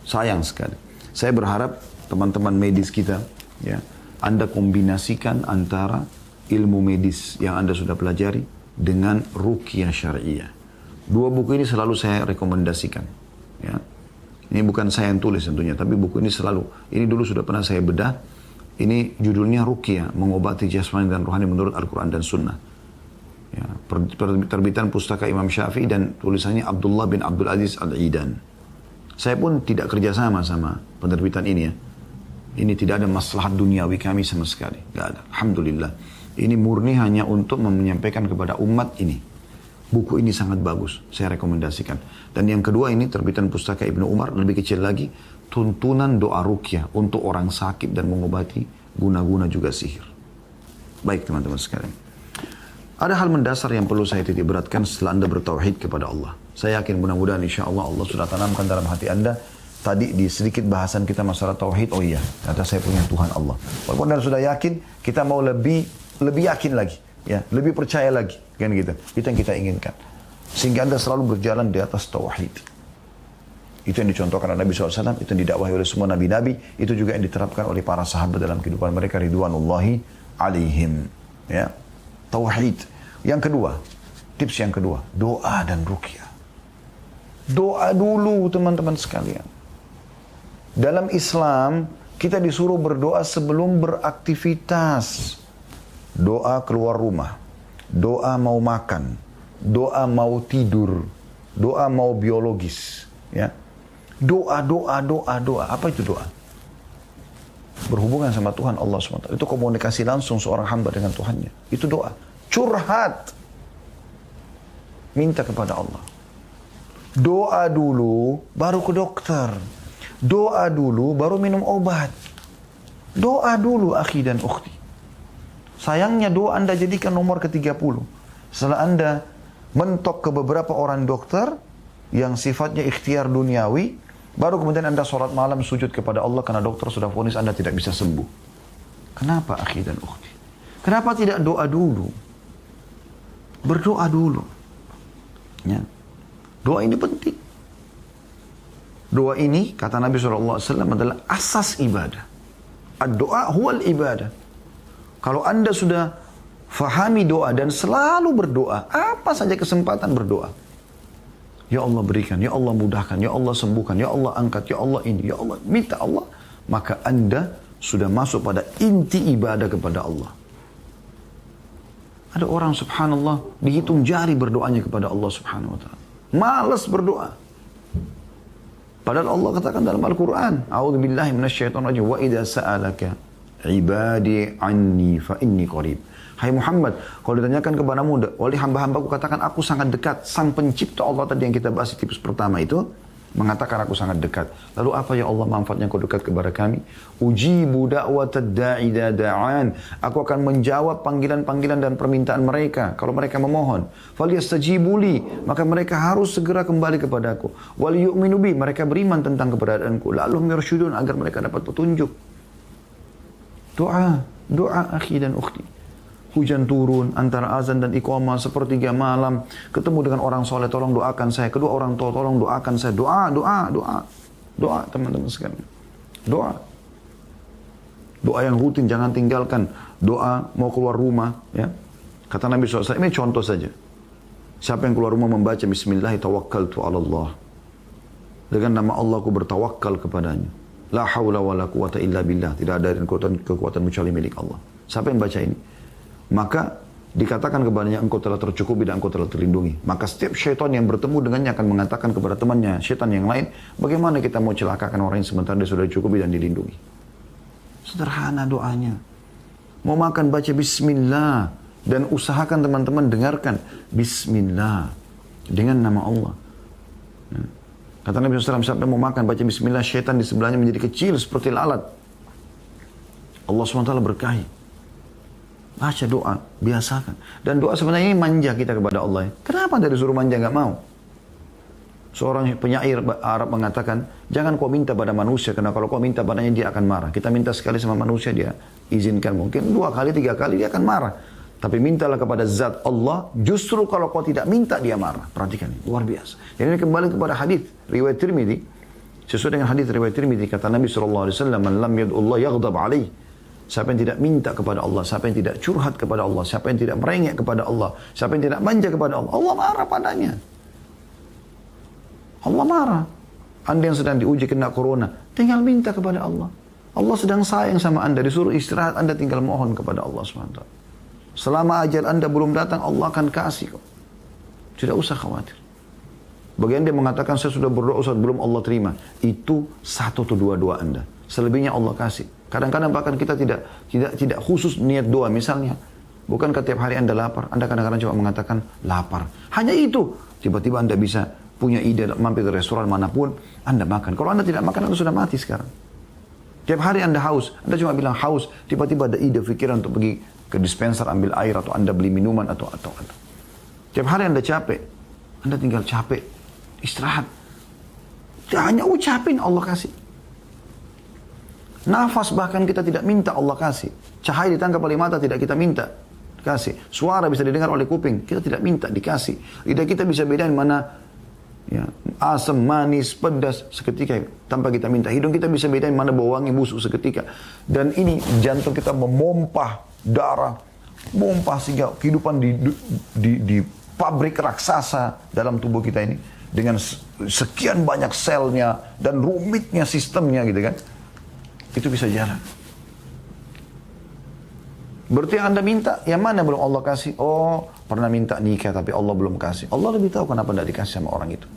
Sayang sekali. Saya berharap teman-teman medis kita, ya, Anda kombinasikan antara ilmu medis yang Anda sudah pelajari dengan ruqyah syariah. Dua buku ini selalu saya rekomendasikan. Ya. Ini bukan saya yang tulis tentunya, tapi buku ini selalu. Ini dulu sudah pernah saya bedah. Ini judulnya Ruqyah, mengobati jasmani dan rohani menurut Al-Quran dan Sunnah. Ya, terbitan pustaka Imam Syafi'i dan tulisannya Abdullah bin Abdul Aziz Al-Idan. Saya pun tidak kerjasama sama penerbitan ini ya. Ini tidak ada maslahat duniawi kami sama sekali. Tidak ada. Alhamdulillah. Ini murni hanya untuk menyampaikan kepada umat ini. Buku ini sangat bagus. Saya rekomendasikan. Dan yang kedua ini terbitan pustaka Ibnu Umar. Lebih kecil lagi. Tuntunan doa ruqyah untuk orang sakit dan mengobati guna-guna juga sihir. Baik teman-teman sekalian. Ada hal mendasar yang perlu saya titik beratkan setelah Anda bertauhid kepada Allah. Saya yakin mudah-mudahan insya Allah Allah sudah tanamkan dalam hati Anda. Tadi di sedikit bahasan kita masalah tauhid, oh iya, ternyata saya punya Tuhan Allah. Walaupun Anda sudah yakin, kita mau lebih yakin lagi, ya, lebih percaya lagi, kan gitu. Itu yang kita inginkan. Sehingga Anda selalu berjalan di atas tauhid. Itu yang dicontohkan oleh Nabi SAW, itu yang didakwahi oleh semua nabi-nabi, itu juga yang diterapkan oleh para sahabat dalam kehidupan mereka, ridwanullahi alaihim. Ya, tauhid. Yang kedua, tips yang kedua, doa dan ruqyah. Doa dulu teman-teman sekalian. Dalam Islam, kita disuruh berdoa sebelum beraktivitas. Doa keluar rumah, doa mau makan, doa mau tidur, doa mau biologis. Ya. Doa. Apa itu doa? Berhubungan sama Tuhan Allah SWT. Itu komunikasi langsung seorang hamba dengan Tuhannya. Itu doa. Curhat. Minta kepada Allah. Doa dulu, baru ke dokter. Doa dulu, baru minum obat. Doa dulu, akhi dan ukhti. Sayangnya doa Anda jadikan nomor ke-30. Setelah Anda mentok ke beberapa orang dokter, yang sifatnya ikhtiar duniawi, baru kemudian Anda sholat malam sujud kepada Allah karena dokter sudah vonis Anda tidak bisa sembuh. Kenapa akhi dan ukhti? Kenapa tidak doa dulu? Berdoa dulu. Ya. Doa ini penting. Doa ini, kata Nabi SAW, adalah asas ibadah. Ad-doa huwal ibadah. Kalau Anda sudah fahami doa dan selalu berdoa, apa saja kesempatan berdoa. Ya Allah berikan, Ya Allah mudahkan, Ya Allah sembuhkan, Ya Allah angkat, Ya Allah ini, Ya Allah minta Allah. Maka Anda sudah masuk pada inti ibadah kepada Allah. Ada orang subhanallah, dihitung jari berdoanya kepada Allah subhanahu wa ta'ala. Malas berdoa. Padahal Allah katakan dalam Al-Quran, A'udzubillahi minasyaitonir rajim, wa idza sa'alaka ibadi anni fa inni qarib. Hai Muhammad, kalau ditanyakan kepadamu oleh hamba-hambaku, katakan aku sangat dekat. Sang pencipta Allah tadi yang kita bahas di tips pertama itu mengatakan aku sangat dekat. Lalu apa ya Allah manfaatnya kau dekat kepada kami? Ujibu da'watad da'i da'an. Aku akan menjawab panggilan-panggilan dan permintaan mereka kalau mereka memohon. Falyastajibu li, maka mereka harus segera kembali kepadaku. Wal yu'minu bi, mereka beriman tentang keberadaanku. Lalu mirsyudun, agar mereka dapat petunjuk. Doa akhi dan ukhti. Hujan turun antara azan dan iqamah sepertiga malam, ketemu dengan orang soleh, tolong doakan saya. Kedua orang tua, tolong doakan saya. Doa teman-teman sekalian. Doa yang rutin, jangan tinggalkan. Doa mau keluar rumah, ya. Kata Nabi SAW, ini contoh saja. Siapa yang keluar rumah membaca Bismillah, tawakkaltu ala Allah. Dengan nama Allah aku bertawakal kepadanya. La hawla wa la quwata illa billah. Tidak ada kekuatan kecuali milik Allah. Siapa yang baca ini? Maka dikatakan kepadanya, engkau telah tercukupi dan engkau telah terlindungi. Maka setiap syaitan yang bertemu dengannya akan mengatakan kepada temannya, syaitan yang lain, bagaimana kita mau celakakan orang yang sementara dia sudah dicukupi dan dilindungi. Sederhana doanya. Mau makan baca Bismillah. Dan usahakan teman-teman dengarkan Bismillah. Dengan nama Allah. Kata Nabi SAW, siapa mau makan baca Bismillah, syaitan di sebelahnya menjadi kecil seperti lalat. Allah SWT berkahi. Baca doa, biasakan. Dan doa sebenarnya ini manja kita kepada Allah. Kenapa Anda disuruh manja nggak mau? Seorang penyair Arab mengatakan, jangan kau minta pada manusia, karena kalau kau minta padanya dia akan marah. Kita minta sekali sama manusia, dia izinkan. Mungkin 2 kali, 3 kali dia akan marah. Tapi mintalah kepada zat Allah, justru kalau kau tidak minta dia marah. Perhatikan, luar biasa. Jadi ini kembali kepada hadis riwayat Tirmidzi. Sesuai dengan hadis riwayat Tirmidzi, kata Nabi SAW, man lam yad'ullah yaghdab alaih. Siapa yang tidak minta kepada Allah, siapa yang tidak curhat kepada Allah, siapa yang tidak merengek kepada Allah, siapa yang tidak manja kepada Allah, Allah marah padanya. Allah marah. Anda yang sedang diuji kena corona, tinggal minta kepada Allah. Allah sedang sayang sama Anda, disuruh istirahat, Anda tinggal mohon kepada Allah SWT. Selama ajal Anda belum datang, Allah akan kasih kok. Tidak usah khawatir. Bagian dia mengatakan, saya sudah berdoa Ustaz, belum Allah terima. Itu 1 atau 2 doa Anda. Selebihnya Allah kasih. Kadang-kadang bahkan kita tidak khusus niat doa. Misalnya, bukankah tiap hari Anda lapar? Anda kadang-kadang cuma mengatakan lapar. Hanya itu. Tiba-tiba Anda bisa punya ide mampir ke restoran manapun, Anda makan. Kalau Anda tidak makan, Anda sudah mati sekarang. Tiap hari Anda haus. Anda cuma bilang haus. Tiba-tiba ada ide, pikiran untuk pergi ke dispenser, ambil air, atau Anda beli minuman, atau. Tiap hari Anda capek. Anda tinggal capek. Istirahat. Hanya ucapin, Allah kasih. Nafas bahkan kita tidak minta, Allah kasih. Cahaya ditangkap oleh mata tidak kita minta, kasih. Suara bisa didengar oleh kuping, kita tidak minta, dikasih. Lidah kita bisa bedain mana ya, asam, manis, pedas seketika tanpa kita minta. Hidung kita bisa bedain mana bau wangi, busuk seketika. Dan ini jantung kita memompah darah, memompah sehingga kehidupan di pabrik raksasa dalam tubuh kita ini dengan sekian banyak selnya dan rumitnya sistemnya gitu kan. Itu bisa jalan. Berarti Anda minta, yang mana belum Allah kasih? Oh, pernah minta nikah tapi Allah belum kasih. Allah lebih tahu kenapa tidak dikasih sama orang itu.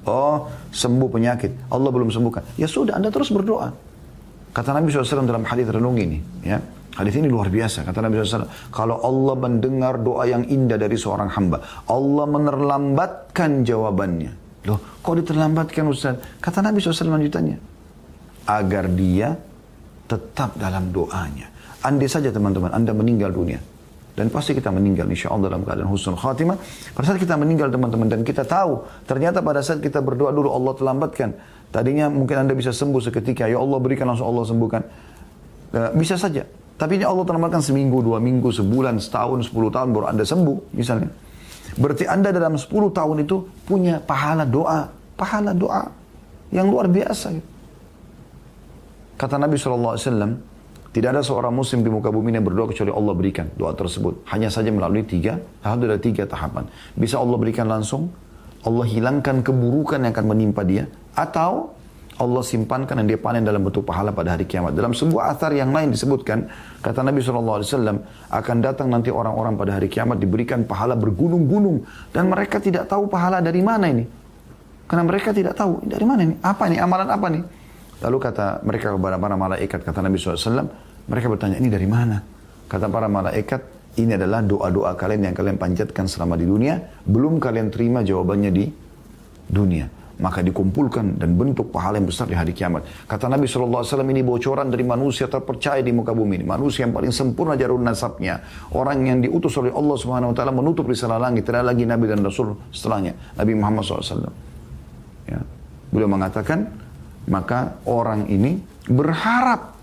Oh, sembuh penyakit, Allah belum sembuhkan. Ya sudah, Anda terus berdoa. Kata Nabi SAW dalam hadis renung ini, ya. Hadis ini luar biasa. Kata Nabi SAW, kalau Allah mendengar doa yang indah dari seorang hamba, Allah menerlambatkan jawabannya. Loh, kok diterlambatkan Ustaz? Kata Nabi SAW lanjutannya, agar dia tetap dalam doanya. Andai saja teman-teman, Anda meninggal dunia. Dan pasti kita meninggal insya Allah dalam keadaan husnul khatimah. Pada saat kita meninggal teman-teman, dan kita tahu, ternyata pada saat kita berdoa dulu Allah terlambatkan. Tadinya mungkin Anda bisa sembuh seketika, ya Allah berikan langsung Allah sembuhkan. Bisa saja. Tapi ini Allah terlambatkan seminggu, 2 minggu, sebulan, setahun, 10 tahun baru Anda sembuh misalnya. Berarti Anda dalam 10 tahun itu punya pahala doa yang luar biasa. Kata Nabi SAW, tidak ada seorang muslim di muka bumi yang berdoa kecuali Allah berikan doa tersebut. Hanya saja melalui 3 tahapan. Bisa Allah berikan langsung, Allah hilangkan keburukan yang akan menimpa dia, atau Allah simpankan dan dia panen dalam bentuk pahala pada hari kiamat. Dalam sebuah athar yang lain disebutkan, kata Nabi SAW, akan datang nanti orang-orang pada hari kiamat diberikan pahala bergunung-gunung. Dan mereka tidak tahu pahala dari mana ini. Karena mereka tidak tahu, dari mana ini? Apa ini? Amalan apa nih? Lalu kata mereka kepada para malaikat, kata Nabi SAW, mereka bertanya, ini dari mana? Kata para malaikat, ini adalah doa-doa kalian yang kalian panjatkan selama di dunia, belum kalian terima jawabannya di dunia. Maka dikumpulkan dan bentuk pahala yang besar di hari kiamat. Kata Nabi SAW, ini bocoran dari manusia terpercaya di muka bumi ini. Manusia yang paling sempurna jalur nasabnya. Orang yang diutus oleh Allah SWT menutup risalah langit. Tidak lagi Nabi dan Rasul setelahnya. Nabi Muhammad SAW. Ya. Beliau mengatakan, maka orang ini berharap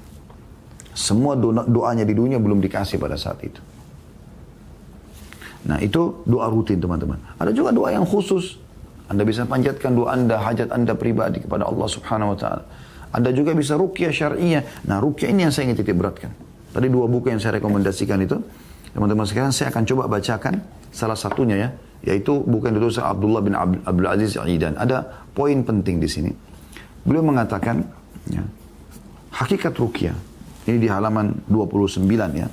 Semua doanya di dunia belum dikasih pada saat itu. Nah itu doa rutin teman-teman. Ada juga doa yang khusus. Anda bisa panjatkan doa Anda, hajat Anda pribadi kepada Allah Subhanahu wa Ta'ala. Anda juga bisa ruqyah syariah. Nah ruqyah ini yang saya ingin titik beratkan. Tadi 2 buku yang saya rekomendasikan itu. Teman-teman sekarang saya akan coba bacakan salah satunya ya. Yaitu buku yang ditulis Abdullah bin Abdul Aziz Aidan. Ada poin penting di sini. Beliau mengatakan, ya, hakikat ruqyah. Ini di halaman 29 ya.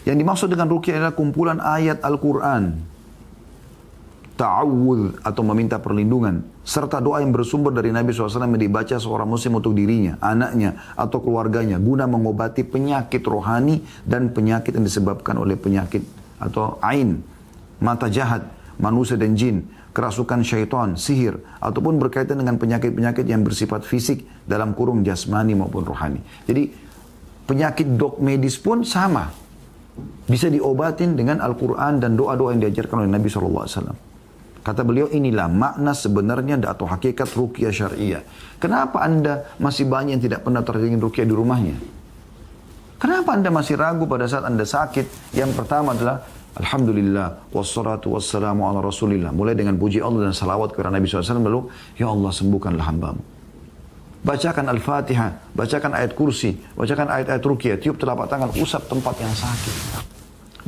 Yang dimaksud dengan ruqyah adalah kumpulan ayat Al-Quran, ta'awudz atau meminta perlindungan, serta doa yang bersumber dari Nabi SAW yang dibaca seorang muslim untuk dirinya, anaknya, atau keluarganya, guna mengobati penyakit rohani dan penyakit yang disebabkan oleh penyakit atau ain, mata jahat, manusia dan jin, kerasukan syaitan, sihir, ataupun berkaitan dengan penyakit-penyakit yang bersifat fisik dalam kurung jasmani maupun rohani. Jadi penyakit dok medis pun sama. Bisa diobatin dengan Al-Quran dan doa-doa yang diajarkan oleh Nabi SAW. Kata beliau, inilah makna sebenarnya atau hakikat ruqyah syariah. Kenapa Anda masih banyak yang tidak pernah terjadi ruqyah di rumahnya? Kenapa Anda masih ragu pada saat Anda sakit? Yang pertama adalah Alhamdulillah, wassalatu wassalamu ala rasulillah. Mulai dengan puji Allah dan salawat kepada Nabi SAW. Lalu, ya Allah sembuhkanlah hambamu. Bacakan Al-Fatihah, bacakan ayat kursi, bacakan ayat-ayat ruqyah, tiup telapak tangan, usap tempat yang sakit.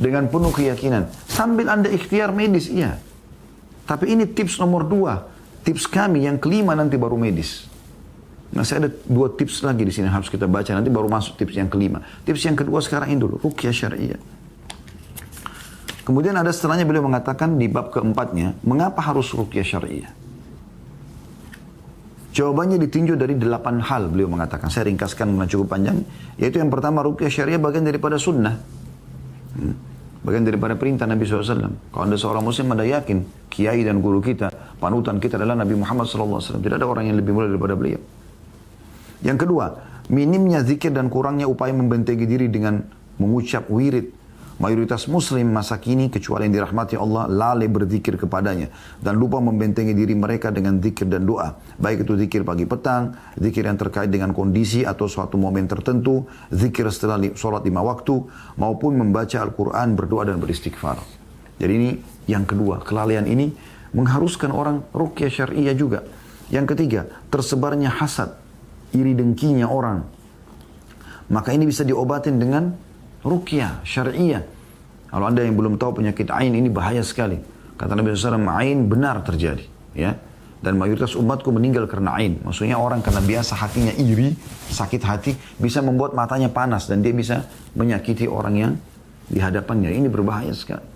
Dengan penuh keyakinan. Sambil Anda ikhtiar medis, iya. Tapi ini tips nomor 2. Tips kami yang kelima nanti baru medis. Nah saya ada 2 tips lagi di sini harus kita baca. Nanti baru masuk tips yang kelima. Tips yang kedua sekarang ini dulu. Ruqyah syariah. Kemudian ada setelahnya beliau mengatakan di bab keempatnya. Mengapa harus ruqyah syariah? Jawabannya ditinjau dari 8 hal beliau mengatakan. Saya ringkaskan dengan cukup panjang. Yaitu yang pertama ruqyah syariah bagian daripada sunnah. Bagian daripada perintah Nabi SAW. Kalau Anda seorang muslim, Anda yakin kiai dan guru kita, panutan kita adalah Nabi Muhammad SAW. Tidak ada orang yang lebih mulia daripada beliau. Yang kedua, minimnya zikir dan kurangnya upaya membentengi diri dengan mengucap wirid. Mayoritas muslim masa kini, kecuali yang dirahmati Allah, lalai berzikir kepadanya. Dan lupa membentengi diri mereka dengan zikir dan doa. Baik itu zikir pagi petang, zikir yang terkait dengan kondisi atau suatu momen tertentu, zikir setelah sholat 5 waktu, maupun membaca Al-Quran, berdoa dan beristighfar. Jadi ini yang kedua, kelalaian ini mengharuskan orang ruqyah syariah juga. Yang ketiga, tersebarnya hasad, iri dengkinya orang. Maka ini bisa diobatin dengan ruqyah syariah. Kalau Anda yang belum tahu penyakit ain ini bahaya sekali. Kata Nabi SAW, ain benar terjadi. Ya. Dan mayoritas umatku meninggal karena ain. Maksudnya orang karena biasa hatinya iri, sakit hati, bisa membuat matanya panas. Dan dia bisa menyakiti orang yang di hadapannya. Ini berbahaya sekali.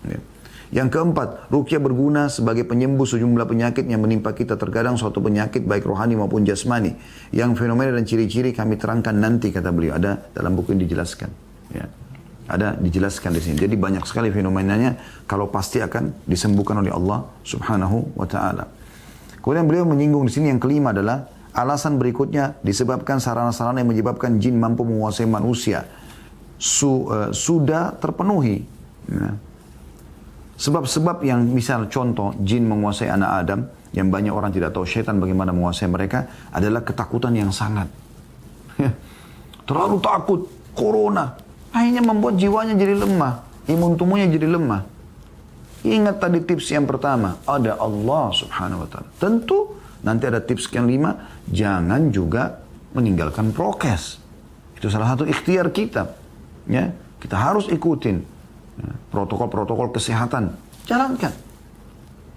Ya. Yang keempat, ruqyah berguna sebagai penyembuh sejumlah penyakit yang menimpa kita. Terkadang suatu penyakit baik rohani maupun jasmani. Yang fenomena dan ciri-ciri kami terangkan nanti, kata beliau. Ada dalam buku yang dijelaskan. Ya. Ada dijelaskan di sini. Jadi banyak sekali fenomenanya kalau pasti akan disembuhkan oleh Allah Subhanahu wa Ta'ala. Kemudian beliau menyinggung di sini yang kelima adalah alasan berikutnya disebabkan sarana-sarana yang menyebabkan jin mampu menguasai manusia sudah terpenuhi. Ya. Sebab-sebab yang misal contoh jin menguasai anak Adam yang banyak orang tidak tahu syaitan bagaimana menguasai mereka adalah ketakutan yang sangat. Terlalu takut corona. Akhirnya membuat jiwanya jadi lemah. Imun tubuhnya jadi lemah. Ingat tadi tips yang pertama. Ada Allah Subhanahu wa Ta'ala. Tentu nanti ada tips yang 5. Jangan juga meninggalkan prokes. Itu salah satu ikhtiar kita. Ya, kita harus ikutin protokol-protokol kesehatan. Jalankan.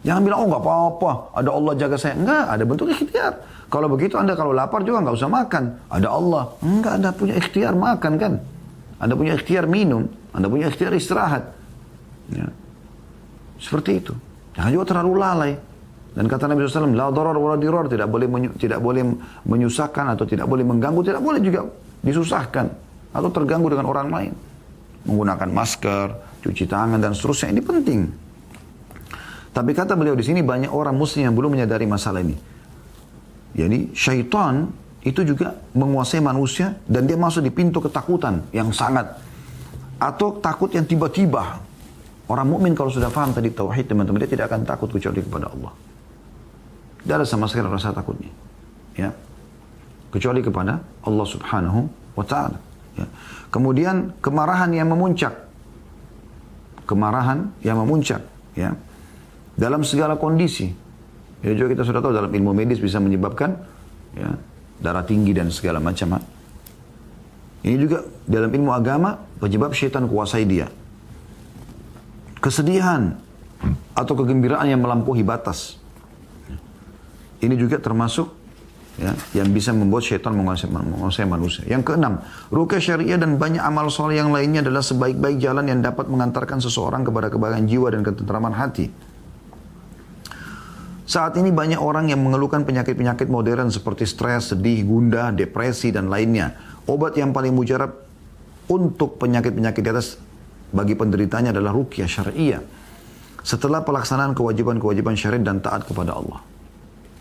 Jangan bilang, oh nggak apa-apa. Ada Allah jaga saya. Enggak, ada bentuk ikhtiar. Kalau begitu Anda kalau lapar juga nggak usah makan. Ada Allah. Enggak, Anda punya ikhtiar makan kan. Anda punya ikhtiar minum, Anda punya ikhtiar istirahat. Ya. Seperti itu. Jangan juga terlalu lalai. Dan kata Nabi SAW, la darar wa la dirar, tidak boleh menyusahkan atau tidak boleh mengganggu, tidak boleh juga disusahkan atau terganggu dengan orang lain. Menggunakan masker, cuci tangan dan seterusnya, ini penting. Tapi kata beliau di sini banyak orang muslim yang belum menyadari masalah ini. Jadi syaitan itu juga menguasai manusia dan dia masuk di pintu ketakutan yang sangat atau takut yang tiba-tiba. Orang mukmin kalau sudah paham tadi tauhid teman-teman, dia tidak akan takut kecuali kepada Allah. Tidak ada sama sekali rasa takutnya, ya, kecuali kepada Allah Subhanahu wa ta'ala. Ya. Kemudian kemarahan yang memuncak. Kemarahan yang memuncak. Ya. Dalam segala kondisi. Ya, juga kita sudah tahu dalam ilmu medis bisa menyebabkan ya, darah tinggi dan segala macam. Ini juga dalam ilmu agama penyebab syaitan kuasai dia. Kesedihan atau kegembiraan yang melampaui batas. Ini juga termasuk ya, yang bisa membuat syaitan menguasai manusia. Yang keenam, ruqyah syariah dan banyak amal soleh yang lainnya adalah sebaik-baik jalan yang dapat mengantarkan seseorang kepada kebahagiaan jiwa dan ketentraman hati. Saat ini banyak orang yang mengeluhkan penyakit-penyakit modern seperti stres, sedih, gundah, depresi, dan lainnya. Obat yang paling mujarab untuk penyakit-penyakit di atas bagi penderitanya adalah ruqyah syariah. Setelah pelaksanaan kewajiban-kewajiban syariat dan taat kepada Allah.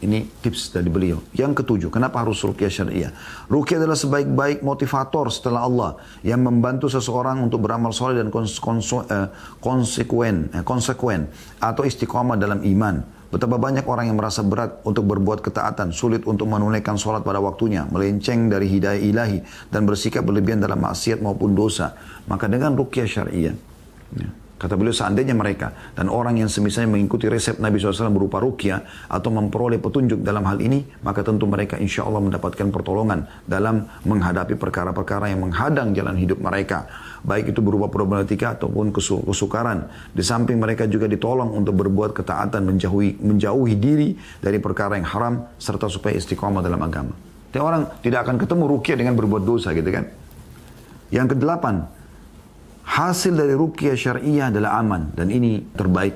Ini tips dari beliau. Yang ketujuh, kenapa harus ruqyah syariah? Ruqyah adalah sebaik-baik motivator setelah Allah yang membantu seseorang untuk beramal soleh dan konsekuen atau istiqamah dalam iman. Betapa banyak orang yang merasa berat untuk berbuat ketaatan, sulit untuk menunaikan sholat pada waktunya, melenceng dari hidayah ilahi, dan bersikap berlebihan dalam maksiat maupun dosa. Maka dengan ruqyah syariah, ya, kata beliau seandainya mereka dan orang yang semisalnya mengikuti resep Nabi SAW berupa ruqyah atau memperoleh petunjuk dalam hal ini, maka tentu mereka insya Allah mendapatkan pertolongan dalam menghadapi perkara-perkara yang menghadang jalan hidup mereka. Baik itu berupa problematika ataupun kesukaran. Di samping mereka juga ditolong untuk berbuat ketaatan, menjauhi diri dari perkara yang haram, serta supaya istiqamah dalam agama. Tapi orang tidak akan ketemu ruqyah dengan berbuat dosa gitu kan. Yang kedelapan, hasil dari ruqyah syariah adalah aman. Dan ini terbaik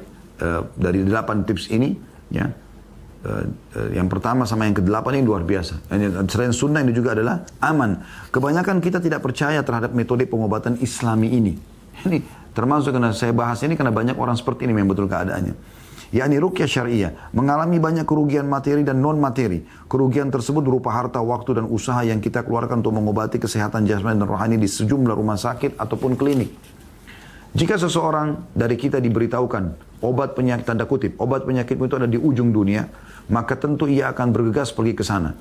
dari 8 tips ini. Ya. Yang pertama sama yang ke-8 ini luar biasa. Selain sunnah ini juga adalah aman. Kebanyakan kita tidak percaya terhadap metode pengobatan Islami ini. Ini termasuk karena saya bahas ini karena banyak orang seperti ini memang betul keadaannya. Yakni ruqyah syariah mengalami banyak kerugian materi dan non materi. Kerugian tersebut berupa harta, waktu dan usaha yang kita keluarkan untuk mengobati kesehatan jasmani dan rohani di sejumlah rumah sakit ataupun klinik. Jika seseorang dari kita diberitahukan obat penyakit, tanda kutip, obat penyakitmu itu ada di ujung dunia, maka tentu ia akan bergegas pergi ke sana.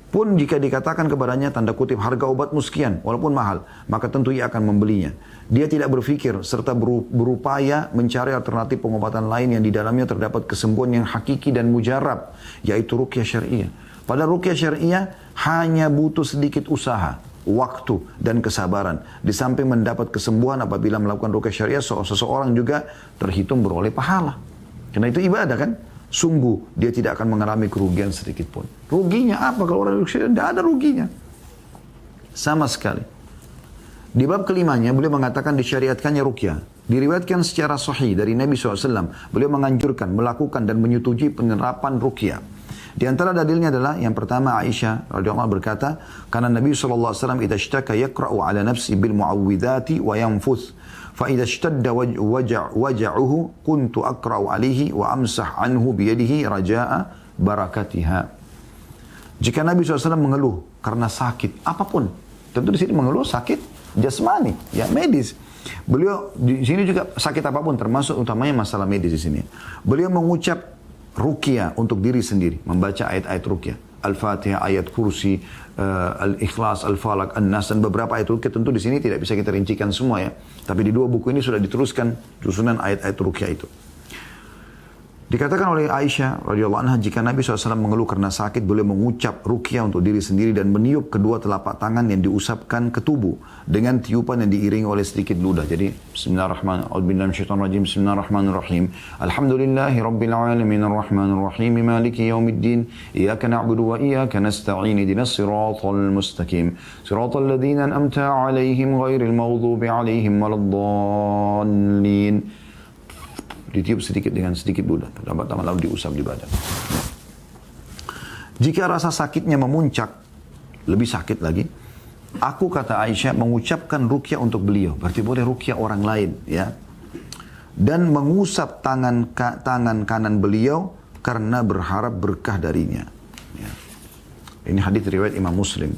Pun jika dikatakan kepadanya tanda kutip harga obatmu sekian, walaupun mahal, maka tentu ia akan membelinya. Dia tidak berpikir serta berupaya mencari alternatif pengobatan lain yang di dalamnya terdapat kesembuhan yang hakiki dan mujarab, yaitu ruqyah syariah. Pada ruqyah syariah hanya butuh sedikit usaha, waktu dan kesabaran. Di samping mendapat kesembuhan apabila melakukan ruqyah syariah, seseorang juga terhitung beroleh pahala. Karena itu ibadah kan? Sungguh dia tidak akan mengalami kerugian sedikit pun. Ruginya apa kalau orang ruqyah syariah? Tidak ada ruginya. Sama sekali. Di bab kelimanya beliau mengatakan disyariatkannya ruqyah. Diriwayatkan secara sahih dari Nabi SAW. Beliau menganjurkan, melakukan dan menyetujui penerapan ruqyah. Di antara dalilnya adalah yang pertama Aisyah radhiyallahu berkata, karena Nabi SAW idza ishtaka yaqra'u ala nafsi bil mu'awwidhati wa yanfuth. Fa idza ishtadda waja'uhu kuntu aqra'u alaihi wa amsah anhu bi yadihi raja'a barakatiha. Jika Nabi SAW mengeluh karena sakit apapun, tentu di sini mengeluh sakit jasmani, ya medis. Beliau di sini juga sakit apapun, termasuk utamanya masalah medis di sini. Beliau mengucap ruqyah untuk diri sendiri, membaca ayat-ayat ruqyah, Al-Fatihah, ayat kursi, Al-Ikhlas, Al-Falaq, An-Nas, dan beberapa ayat ruqyah. Tentu di sini tidak bisa kita rincikan semua ya, tapi di 2 buku ini sudah diteruskan susunan ayat-ayat ruqyah itu. Dikatakan oleh Aisyah radhiyallahu anha, jika Nabi SAW mengeluh karena sakit, beliau mengucap ruqyah untuk diri sendiri dan meniup kedua telapak tangan yang diusapkan ke tubuh dengan tiupan yang diiringi oleh sedikit ludah. Jadi Bismillahirrahmanirrahim. Bismillahirrahmanirrahim. Alhamdulillahi rabbil alamin arrahmanirrahim maliki yaumiddin iyyaka na'budu wa iyyaka nasta'in ihdinas siratal mustaqim siratal ladzina an'amta 'alaihim ghairil maghdubi 'alaihim waladdallin. Ditiup sedikit dengan sedikit ludah, lalu diusap di badan. Jika rasa sakitnya memuncak, lebih sakit lagi, aku kata Aisyah mengucapkan ruqyah untuk beliau. Berarti boleh ruqyah orang lain, ya. Dan mengusap tangan kanan beliau karena berharap berkah darinya. Ya. Ini hadis riwayat Imam Muslim.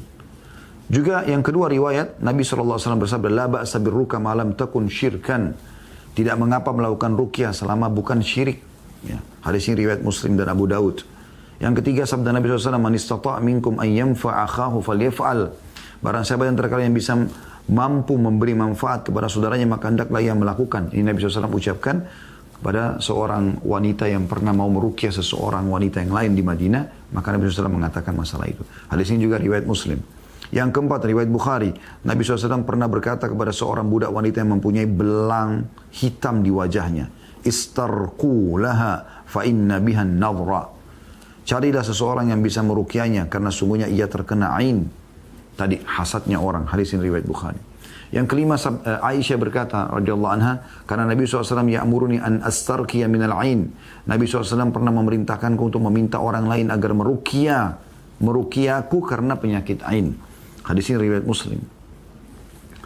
Juga yang kedua riwayat Nabi SAW bersabda, la ba'sa birruqa ma lam takun syirkan. Tidak mengapa melakukan ruqyah selama bukan syirik. Ya. Hadis ini riwayat Muslim dan Abu Daud. Yang ketiga sabda Nabi SAW, man istata' minkum an yanfa'a akhahu falyaf'al. Barang siapa yang antara kalian yang bisa mampu memberi manfaat kepada saudaranya, maka hendaklah ia melakukan. Ini Nabi SAW ucapkan kepada seorang wanita yang pernah mau meruqyah seseorang wanita yang lain di Madinah, maka Nabi SAW mengatakan masalah itu. Hadis ini juga riwayat Muslim. Yang keempat, riwayat Bukhari. Nabi SAW pernah berkata kepada seorang budak wanita yang mempunyai belang hitam di wajahnya, istarqu laha fa inna bihan nadhra. Carilah seseorang yang bisa meruqyahnya karena sungguhnya ia terkena ain. Tadi hasadnya orang. Hadis ini riwayat Bukhari. Yang kelima, Aisyah berkata radhiyallahu anha, karena Nabi SAW ya'muruni an astarqiya minal ain. Nabi SAW pernah memerintahkanku untuk meminta orang lain agar meruqyahku karena penyakit ain. Hadis ini riwayat Muslim.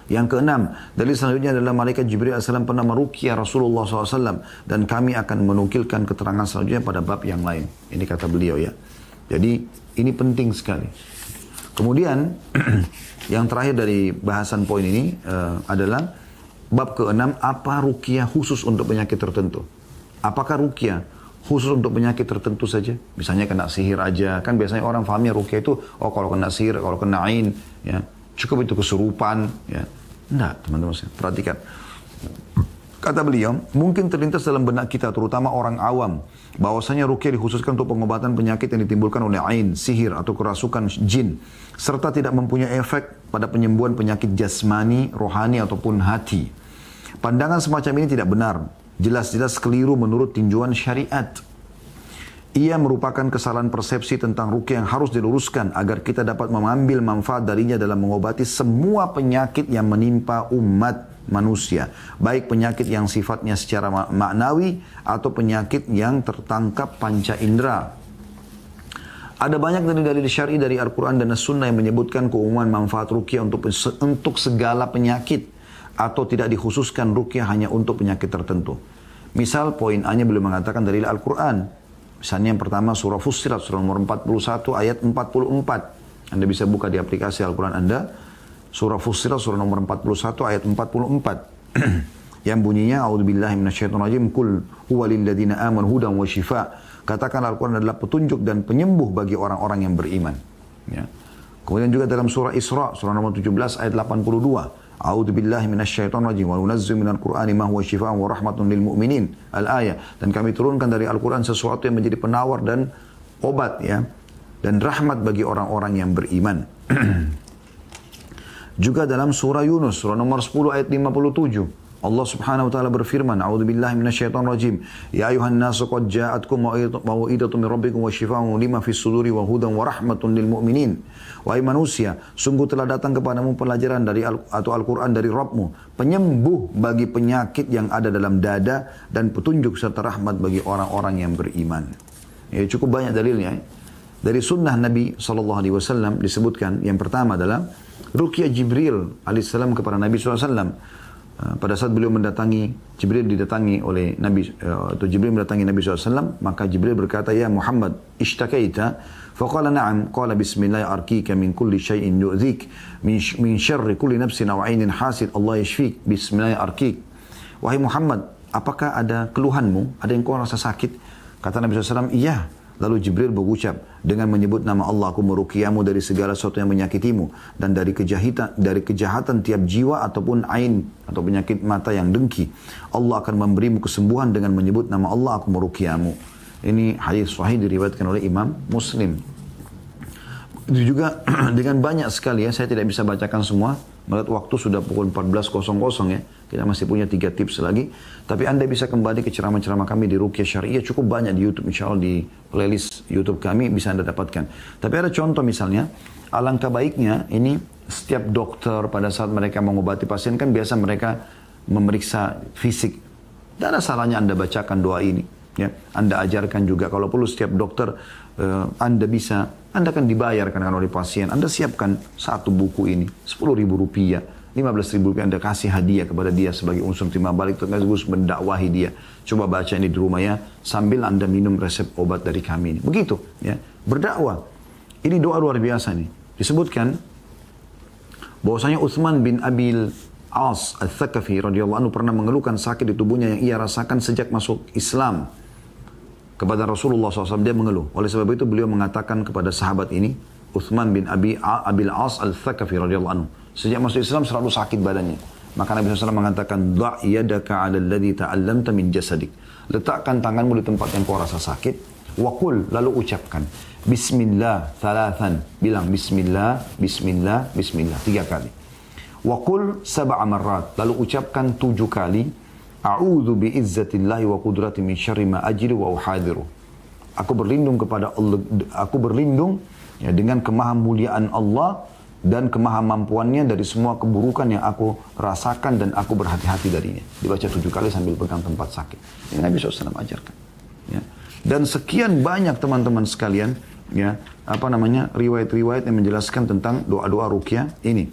Yang keenam, dalil selanjutnya adalah malaikat Jibril AS pernah meruqyah Rasulullah SAW, dan kami akan menukilkan keterangan selanjutnya pada bab yang lain. Ini kata beliau ya. Jadi ini penting sekali. Kemudian yang terakhir dari bahasan poin ini adalah bab keenam, apa ruqyah khusus untuk penyakit tertentu? Apakah ruqyah khusus untuk penyakit tertentu saja? Misalnya kena sihir aja. Kan biasanya orang fahamnya ruqyah itu, oh kalau kena sihir, kalau kena ain, ya cukup itu kesurupan, ya. Enggak, teman-teman, perhatikan. Kata beliau, mungkin terlintas dalam benak kita, terutama orang awam, bahwasanya ruqyah dikhususkan untuk pengobatan penyakit yang ditimbulkan oleh ain, sihir, atau kerasukan jin, serta tidak mempunyai efek pada penyembuhan penyakit jasmani, rohani, ataupun hati. Pandangan semacam ini tidak benar. Jelas-jelas keliru menurut tinjauan syariat. Ia merupakan kesalahan persepsi tentang ruqyah yang harus diluruskan agar kita dapat mengambil manfaat darinya dalam mengobati semua penyakit yang menimpa umat manusia. Baik penyakit yang sifatnya secara maknawi atau penyakit yang tertangkap panca indera. Ada banyak dari dalil syar'i dari Al-Quran dan As-Sunnah yang menyebutkan keumuman manfaat ruqyah untuk segala penyakit, atau tidak dikhususkan ruqyah hanya untuk penyakit tertentu. Misal poin A-nya beliau mengatakan dari Al-Quran. Misalnya yang pertama surah Fussilat, surah nomor 41 ayat 44. Anda bisa buka di aplikasi Al-Quran Anda. Surah Fussilat, surah nomor 41 ayat 44. Yang bunyinya, A'udzubillahi minasyaitonirrajim, Qul huwa lilladzina amanu hudan wa shifa. Katakan Al-Quran adalah petunjuk dan penyembuh bagi orang-orang yang beriman. Ya. Kemudian juga dalam surah Isra, surah nomor 17 ayat 82. A'udzubillahi minasyaitonirrajim wa nunazzilu minal Qur'ani ma huwa syifaa'un wa rahmatun lil mu'minin. Al-ayah. Dan kami turunkan dari Al-Quran sesuatu yang menjadi penawar dan obat, ya, dan rahmat bagi orang-orang yang beriman. Juga dalam surah Yunus, surah nomor 10 ayat 57. Allah Subhanahu wa taala berfirman, A'udzubillahi minasyaitonirrajim. Ya ayuhan nasu qad ja'atkum mau'izatun min rabbikum wa syifaa'un lima fis suduri wa hudan wa rahmatun lil mu'minin. Wahai manusia, sungguh telah datang kepadamu pelajaran dari Al-Quran dari Rabbmu, penyembuh bagi penyakit yang ada dalam dada dan petunjuk serta rahmat bagi orang-orang yang beriman. Ya, cukup banyak dalilnya. Dari sunnah Nabi SAW disebutkan, yang pertama adalah ruqyah Jibril alaihissalam kepada Nabi SAW. Pada saat beliau Jibril didatangi oleh Nabi, atau Jibril mendatangi Nabi SAW, maka Jibril berkata, Ya Muhammad, ishtakaita? Faqala na'am, qala bismillah arkika min kulli syai'in yu'dhik, min syarri kulli nafsin aw 'ainin hasid, Allah yashfik, bismillah arkik. Wahai Muhammad, apakah ada keluhanmu? Ada yang kau rasa sakit? Kata Nabi SAW, iya. Lalu Jibril berucap dengan menyebut nama Allah, aku meruqyahmu dari segala sesuatu yang menyakitimu dan dari kejahatan tiap jiwa ataupun ain atau penyakit mata yang dengki. Allah akan memberimu kesembuhan dengan menyebut nama Allah, aku meruqyahmu. Ini hadis sahih diriwayatkan oleh Imam Muslim. Itu juga dengan banyak sekali, ya, saya tidak bisa bacakan semua. Melihat waktu sudah pukul 14.00 ya. Kita masih punya 3 tips lagi. Tapi Anda bisa kembali ke ceramah-ceramah kami di Ruqyah Syariah. Cukup banyak di YouTube. Insya Allah di playlist YouTube kami bisa Anda dapatkan. Tapi ada contoh misalnya. Alangkah baiknya ini setiap dokter pada saat mereka mengobati pasien kan biasa mereka memeriksa fisik. Tidak ada salahnya Anda bacakan doa ini. Ya, Anda ajarkan juga. Kalau perlu setiap dokter Anda kan dibayarkan oleh pasien. Anda siapkan satu buku ini, 10.000 rupiah, 15.000 rupiah Anda kasih hadiah kepada dia sebagai unsur timah balik terus mendakwahi dia. Coba baca ini di rumah ya, sambil Anda minum resep obat dari kami ini. Begitu, ya, berdakwah. Ini doa luar biasa nih. Disebutkan bahwasanya Utsman bin Abil As Al-Thaqafi radhiyallahu anhu pernah mengeluhkan sakit di tubuhnya yang ia rasakan sejak masuk Islam. Kepada Rasulullah SAW dia mengeluh. Oleh sebab itu beliau mengatakan kepada sahabat ini, Uthman bin Abil As al-Thaqafi radhiyallahu anhu. Sejak masuk Islam selalu sakit badannya. Maka Nabi SAW mengatakan, "Da' yadaka 'ala alladhi ta'allamta min jasadik." Letakkan tanganmu di tempat yang kau rasa sakit. Wa qul, lalu ucapkan, Bismillah thalathan. Bilang Bismillah, Bismillah, Bismillah 3 kali. Wa qul 7 marrat. Lalu ucapkan 7 kali. A'udzu bi'izzatillahi wa qudrati min syarri ma ajri wa uhadiru. Aku berlindung kepada Allah, aku berlindung ya, dengan kemahamuliaan Allah dan kemahamampuannya dari semua keburukan yang aku rasakan dan aku berhati-hati darinya. Dibaca 7 kali sambil pegang tempat sakit. Ini Nabi SAW ajarkan. Ya. Dan sekian banyak teman-teman sekalian, ya, riwayat-riwayat yang menjelaskan tentang doa-doa ruqyah ini.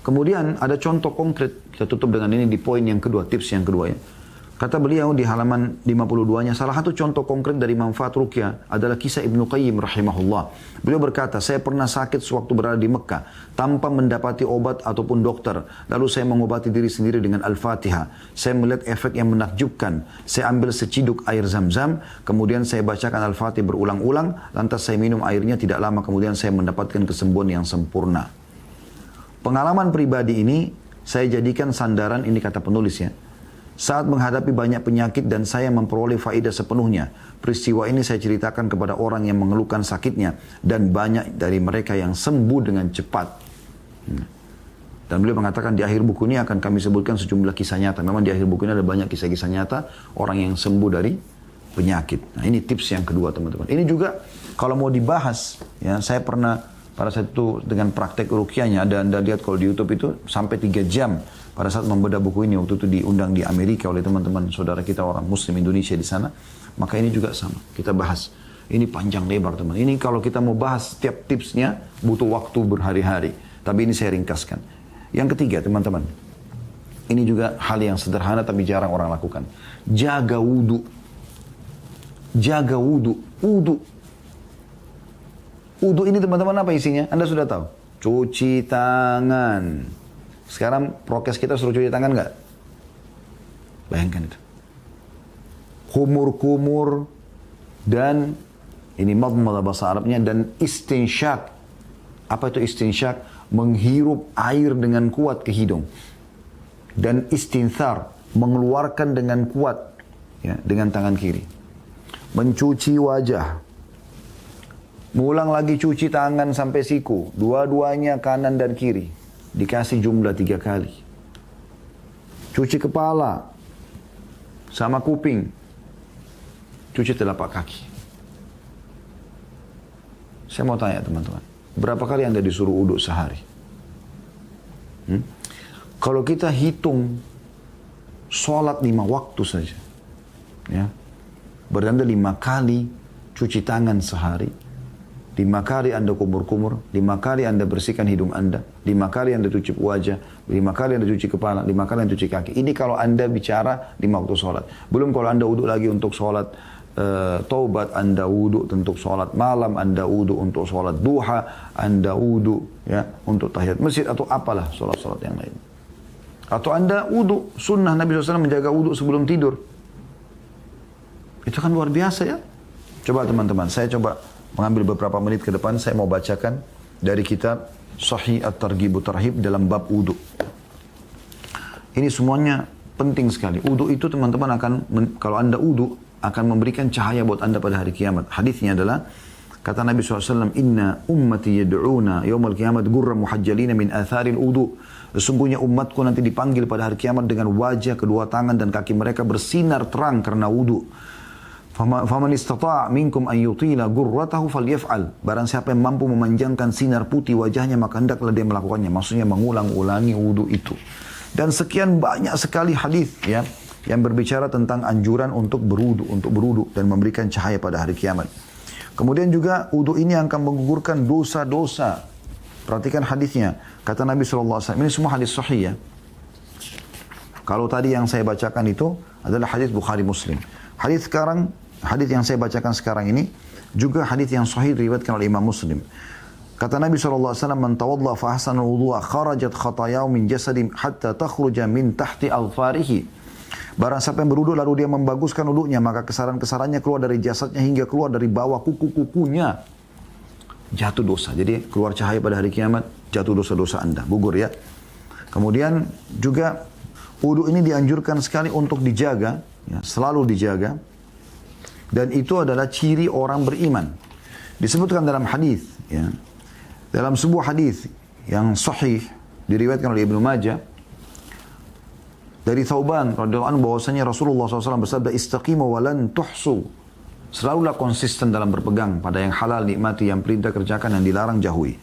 Kemudian ada contoh konkret, kita tutup dengan ini di poin yang kedua, tips yang kedua ya. Kata beliau di halaman 52-nya, salah satu contoh konkret dari manfaat ruqyah adalah kisah Ibnu Qayyim rahimahullah. Beliau berkata, saya pernah sakit sewaktu berada di Mekah, tanpa mendapati obat ataupun dokter. Lalu saya mengobati diri sendiri dengan Al-Fatihah. Saya melihat efek yang menakjubkan. Saya ambil seciduk air zam-zam, kemudian saya bacakan Al-Fatihah berulang-ulang, lantas saya minum airnya, tidak lama kemudian saya mendapatkan kesembuhan yang sempurna. Pengalaman pribadi ini, saya jadikan sandaran, ini kata penulis ya. Saat menghadapi banyak penyakit dan saya memperoleh faedah sepenuhnya. Peristiwa ini saya ceritakan kepada orang yang mengeluhkan sakitnya. Dan banyak dari mereka yang sembuh dengan cepat. Dan beliau mengatakan di akhir buku ini akan kami sebutkan sejumlah kisah nyata. Memang di akhir buku ini ada banyak kisah-kisah nyata. Orang yang sembuh dari penyakit. Nah ini tips yang kedua teman-teman. Ini juga kalau mau dibahas. Ya, saya pernah pada saat itu dengan praktek ruqyahnya. Anda lihat kalau di YouTube itu sampai 3 jam. Pada saat membedah buku ini, waktu itu diundang di Amerika oleh teman-teman saudara kita orang Muslim Indonesia di sana. Maka ini juga sama, kita bahas. Ini panjang lebar teman. Ini kalau kita mau bahas setiap tipsnya, butuh waktu berhari-hari. Tapi ini saya ringkaskan. Yang ketiga teman-teman, ini juga hal yang sederhana tapi jarang orang lakukan. Jaga wudu. Jaga wudu. Wudu. Wudu ini teman-teman apa isinya? Anda sudah tahu. Cuci tangan. Sekarang prokes kita suruh cuci tangan nggak? Bayangkan itu. Kumur-kumur dan ini madmadah bahasa Arabnya dan istinsyak. Apa itu istinsyak? Menghirup air dengan kuat ke hidung. Dan istinthar, mengeluarkan dengan kuat ya, dengan tangan kiri. Mencuci wajah. Mengulang lagi cuci tangan sampai siku. Dua-duanya kanan dan kiri. Dikasih jumlah 3 kali. Cuci kepala. Sama kuping. Cuci telapak kaki. Saya mau tanya teman-teman. Berapa kali Anda disuruh uduk sehari? Kalau kita hitung sholat 5 waktu saja. Ya, berarti Anda 5 kali cuci tangan sehari. 5 kali Anda kumur-kumur, 5 kali Anda bersihkan hidung Anda, 5 kali Anda cuci wajah, 5 kali Anda cuci kepala, 5 kali Anda cuci kaki. Ini kalau Anda bicara 5 waktu sholat. Belum kalau Anda wudhu lagi untuk sholat taubat, Anda wudhu untuk sholat malam, Anda wudhu untuk sholat duha, Anda wudhu ya, untuk tahiyat masjid atau apalah sholat-sholat yang lain. Atau Anda wudhu, sunnah Nabi SAW menjaga wudhu sebelum tidur. Itu kan luar biasa ya. Coba teman-teman, saya coba mengambil beberapa menit ke depan, saya mau bacakan dari kitab Sahih At-Targhib Tarhib dalam bab wudu. Ini semuanya penting sekali. Wudu itu teman-teman akan, kalau Anda wudu, akan memberikan cahaya buat Anda pada hari kiamat. Hadisnya adalah, kata Nabi SAW, Inna ummati yad'una yawmal kiamat gurra muhajjalina min atharil wudu. Sesungguhnya umatku nanti dipanggil pada hari kiamat dengan wajah, kedua tangan dan kaki mereka bersinar terang karena wudu. Faman istata' minkum an yutila gurratahu falyaf'al. Barang siapa yang mampu memanjangkan sinar putih wajahnya, maka hendaklah dia melakukannya. Maksudnya mengulang-ulangi wudu itu. Dan sekian banyak sekali hadis ya yang berbicara tentang anjuran untuk berwudu dan memberikan cahaya pada hari kiamat. Kemudian juga wudu ini akan menggugurkan dosa-dosa. Perhatikan hadisnya. Kata Nabi SAW, ini semua hadis sahih ya. Kalau tadi yang saya bacakan itu adalah hadis Bukhari Muslim. Hadis yang saya bacakan sekarang ini juga hadis yang sahih diriwayatkan oleh Imam Muslim. Kata Nabi SAW, Man tawadla fa ahsana wudu'a kharajat khatayahu min jasadim hatta takhruja min tahti alfarihi. Barang siapa yang berwudu lalu dia membaguskan wudunya, maka kesalahan-kesalahannya keluar dari jasadnya hingga keluar dari bawah kuku-kukunya. jatuh dosa. Jadi keluar cahaya pada hari kiamat, jatuh dosa-dosa Anda, gugur ya. Kemudian juga wudu ini dianjurkan sekali untuk dijaga, ya, selalu dijaga. Dan itu adalah ciri orang beriman. Disebutkan dalam hadis, ya, dalam sebuah hadis yang sahih diriwayatkan oleh Ibnu Majah dari Thauban radhiyallahu anhu bahwasanya Rasulullah SAW bersabda, istaqimu wa lan tuhsu. Selalulah konsisten dalam berpegang pada yang halal nikmati, yang perintah kerjakan, yang dilarang jauhi.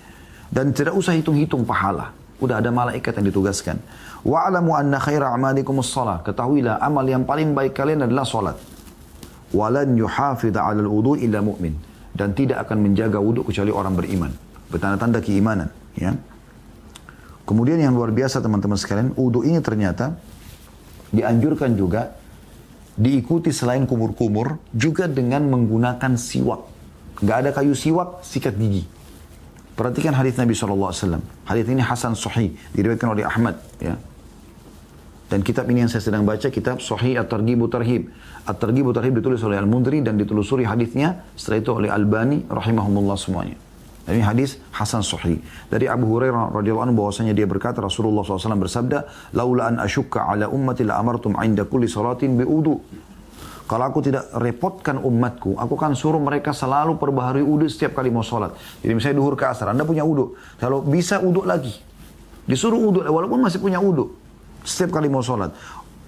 Dan tidak usah hitung-hitung pahala. Udah ada malaikat yang ditugaskan. Wa'alamu anna khaira a'malikumus shalah. Ketahuilah amal yang paling baik kalian adalah salat. Walan yuhafidha 'alal wudu' illa mu'min. Dan tidak akan menjaga wudu kecuali orang beriman. Bertanda-tanda keimanan, ya. Kemudian yang luar biasa teman-teman sekalian, wudu ini ternyata dianjurkan juga diikuti selain kumur-kumur juga dengan menggunakan siwak. Gak ada kayu siwak, sikat gigi. Perhatikan hadis Nabi SAW. Hadis ini Hasan Sahih, diriwayatkan oleh Ahmad. Ya. Dan kitab ini yang saya sedang baca, kitab Sahih At-Targhib Tarhib. At-Targhib Tarhib ditulis oleh Al-Mundri dan ditelusuri hadisnya setelah itu oleh Albani rahimahumullah semuanya. Ini hadis Hasan Sahih. Dari Abu Hurairah radhiyallahu anhu bahwasanya dia berkata, Rasulullah SAW bersabda, laula an asyukka ala ummati la amartum 'inda kulli salatin bi'udu. Kalau aku tidak repotkan umatku, aku kan suruh mereka selalu perbaharui wudu setiap kali mau sholat. Jadi misalnya duhur ke asar, Anda punya wudu. Kalau bisa wudu lagi. Disuruh wudu, walaupun masih punya wudu. Setiap kali mau sholat.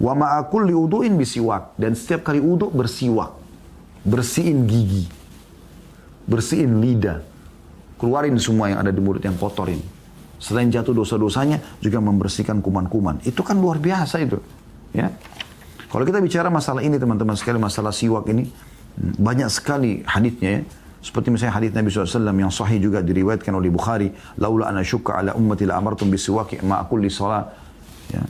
Wa ma'akul li wudu'in bisiwak. Dan setiap kali wudu bersiwak. Bersihin gigi. Bersihin lidah. Keluarin semua yang ada di mulut yang kotorin. Selain jatuh dosa-dosanya, juga membersihkan kuman-kuman. Itu kan luar biasa itu. Ya. Kalau kita bicara masalah ini teman-teman sekali, masalah siwak ini, banyak sekali haditsnya ya. Seperti misalnya hadits Nabi SAW yang sahih juga diriwayatkan oleh Bukhari. Laula ana syukka ala ummati la amartum bisiwaki ma'akulli sholat. Ya.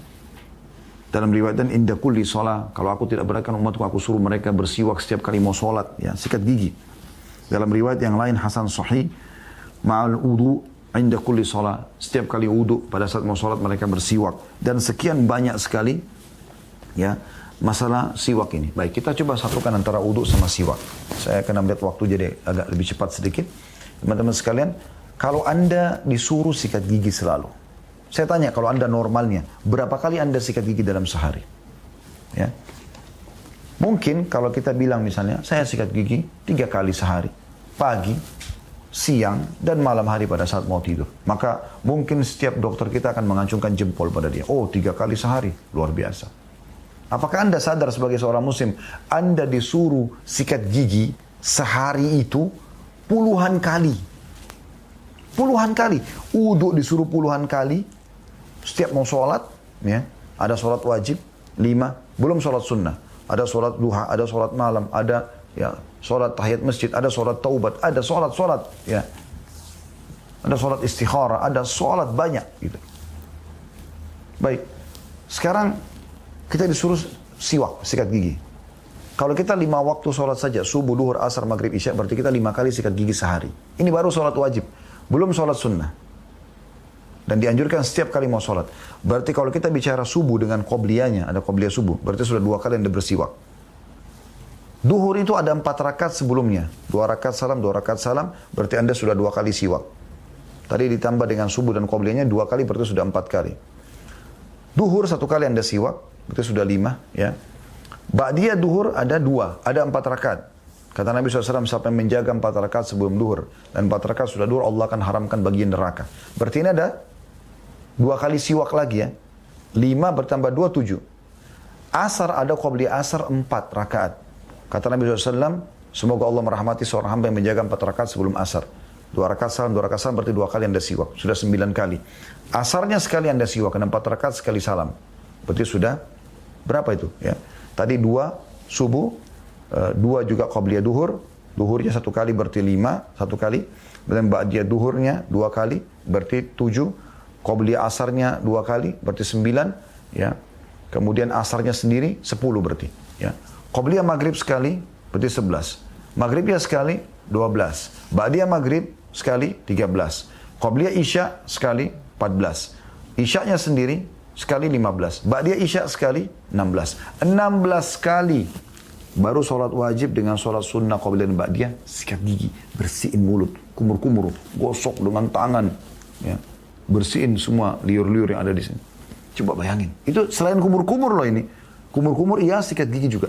Dalam riwayat dan inda kulli sholat. Kalau aku tidak beratkan umatku, aku suruh mereka bersiwak setiap kali mau sholat. Ya, sikat gigi. Dalam riwayat yang lain Hasan Sahih. Ma'al wudu inda kulli sholat. Setiap kali wudu pada saat mau sholat mereka bersiwak. Dan sekian banyak sekali ya masalah siwak ini. Baik, kita coba satukan antara wudu sama siwak. Saya akan melihat waktu jadi agak lebih cepat sedikit. Teman-teman sekalian, kalau Anda disuruh sikat gigi selalu. Saya tanya, kalau Anda normalnya, berapa kali Anda sikat gigi dalam sehari? Ya. Mungkin kalau kita bilang misalnya, saya sikat gigi 3 kali sehari. Pagi, siang, dan malam hari pada saat mau tidur. Maka mungkin setiap dokter kita akan mengacungkan jempol pada dia. Oh, 3 kali sehari. Luar biasa. Apakah Anda sadar sebagai seorang muslim, Anda disuruh sikat gigi sehari itu puluhan kali. Puluhan kali. Wudu disuruh puluhan kali. Setiap mau sholat, ya, ada sholat wajib, 5. Belum sholat sunnah. Ada sholat duha, ada sholat malam, ada ya sholat tahiyat masjid, ada sholat taubat, ada sholat, ya. Ada sholat istikharah, ada sholat banyak gitu. Baik. Sekarang kita disuruh siwak, sikat gigi. Kalau kita 5 waktu sholat saja, subuh, duhur, asar, maghrib, isya, berarti kita 5 kali sikat gigi sehari. Ini baru sholat wajib, belum sholat sunnah. Dan dianjurkan setiap kali mau sholat. Berarti kalau kita bicara subuh dengan qobliyahnya, ada qobliyah subuh, berarti sudah 2 kali Anda bersiwak. Duhur itu ada 4 rakaat sebelumnya. 2 rakaat salam, 2 rakaat salam, berarti Anda sudah 2 kali siwak. Tadi ditambah dengan subuh dan qobliyahnya 2 kali, berarti sudah 4 kali. Duhur 1 kali Anda siwak, berarti sudah 5, ya. Ba'diyah duhur ada 2, ada 4 rakaat. Kata Nabi SAW, siapa yang menjaga 4 rakaat sebelum duhur, dan 4 rakaat sudah duhur, Allah akan haramkan bagian neraka. Berarti ini ada 2 kali siwak lagi ya. 5 bertambah 2, 7. Asar ada qobliyah asar 4 rakaat. Kata Nabi SAW, semoga Allah merahmati seorang hamba yang menjaga 4 rakaat sebelum asar. 2 rakaat salam, 2 rakaat salam, berarti 2 kali Anda siwak. Sudah 9 kali. Asarnya sekali Anda siwak, dan 4 rakaat sekali salam. Berarti sudah berapa itu? Ya. Tadi 2 subuh, 2 juga qobliyah duhur. Duhurnya 1 kali berarti 5, 1 kali. Dan ba'diyah duhurnya 2 kali, berarti 7. Qobliyah asarnya 2 kali, berarti 9. Ya. Kemudian asarnya sendiri 10 berarti. Ya. Qobliyah maghrib sekali, berarti 11. Maghribnya sekali, 12. Ba'diyah maghrib sekali, 13. Qobliyah isya sekali, 14. Isyanya sendiri sekali 15. Ba'diyah isya sekali 16. 16 kali Baru sholat wajib dengan sholat sunnah qabla dan ba'diyah, sikat gigi, bersihin mulut, kumur-kumur, gosok dengan tangan, ya. Bersihin semua liur-liur yang ada di sini. Coba bayangin, itu selain kumur-kumur loh ini. Kumur-kumur iya, sikat gigi juga.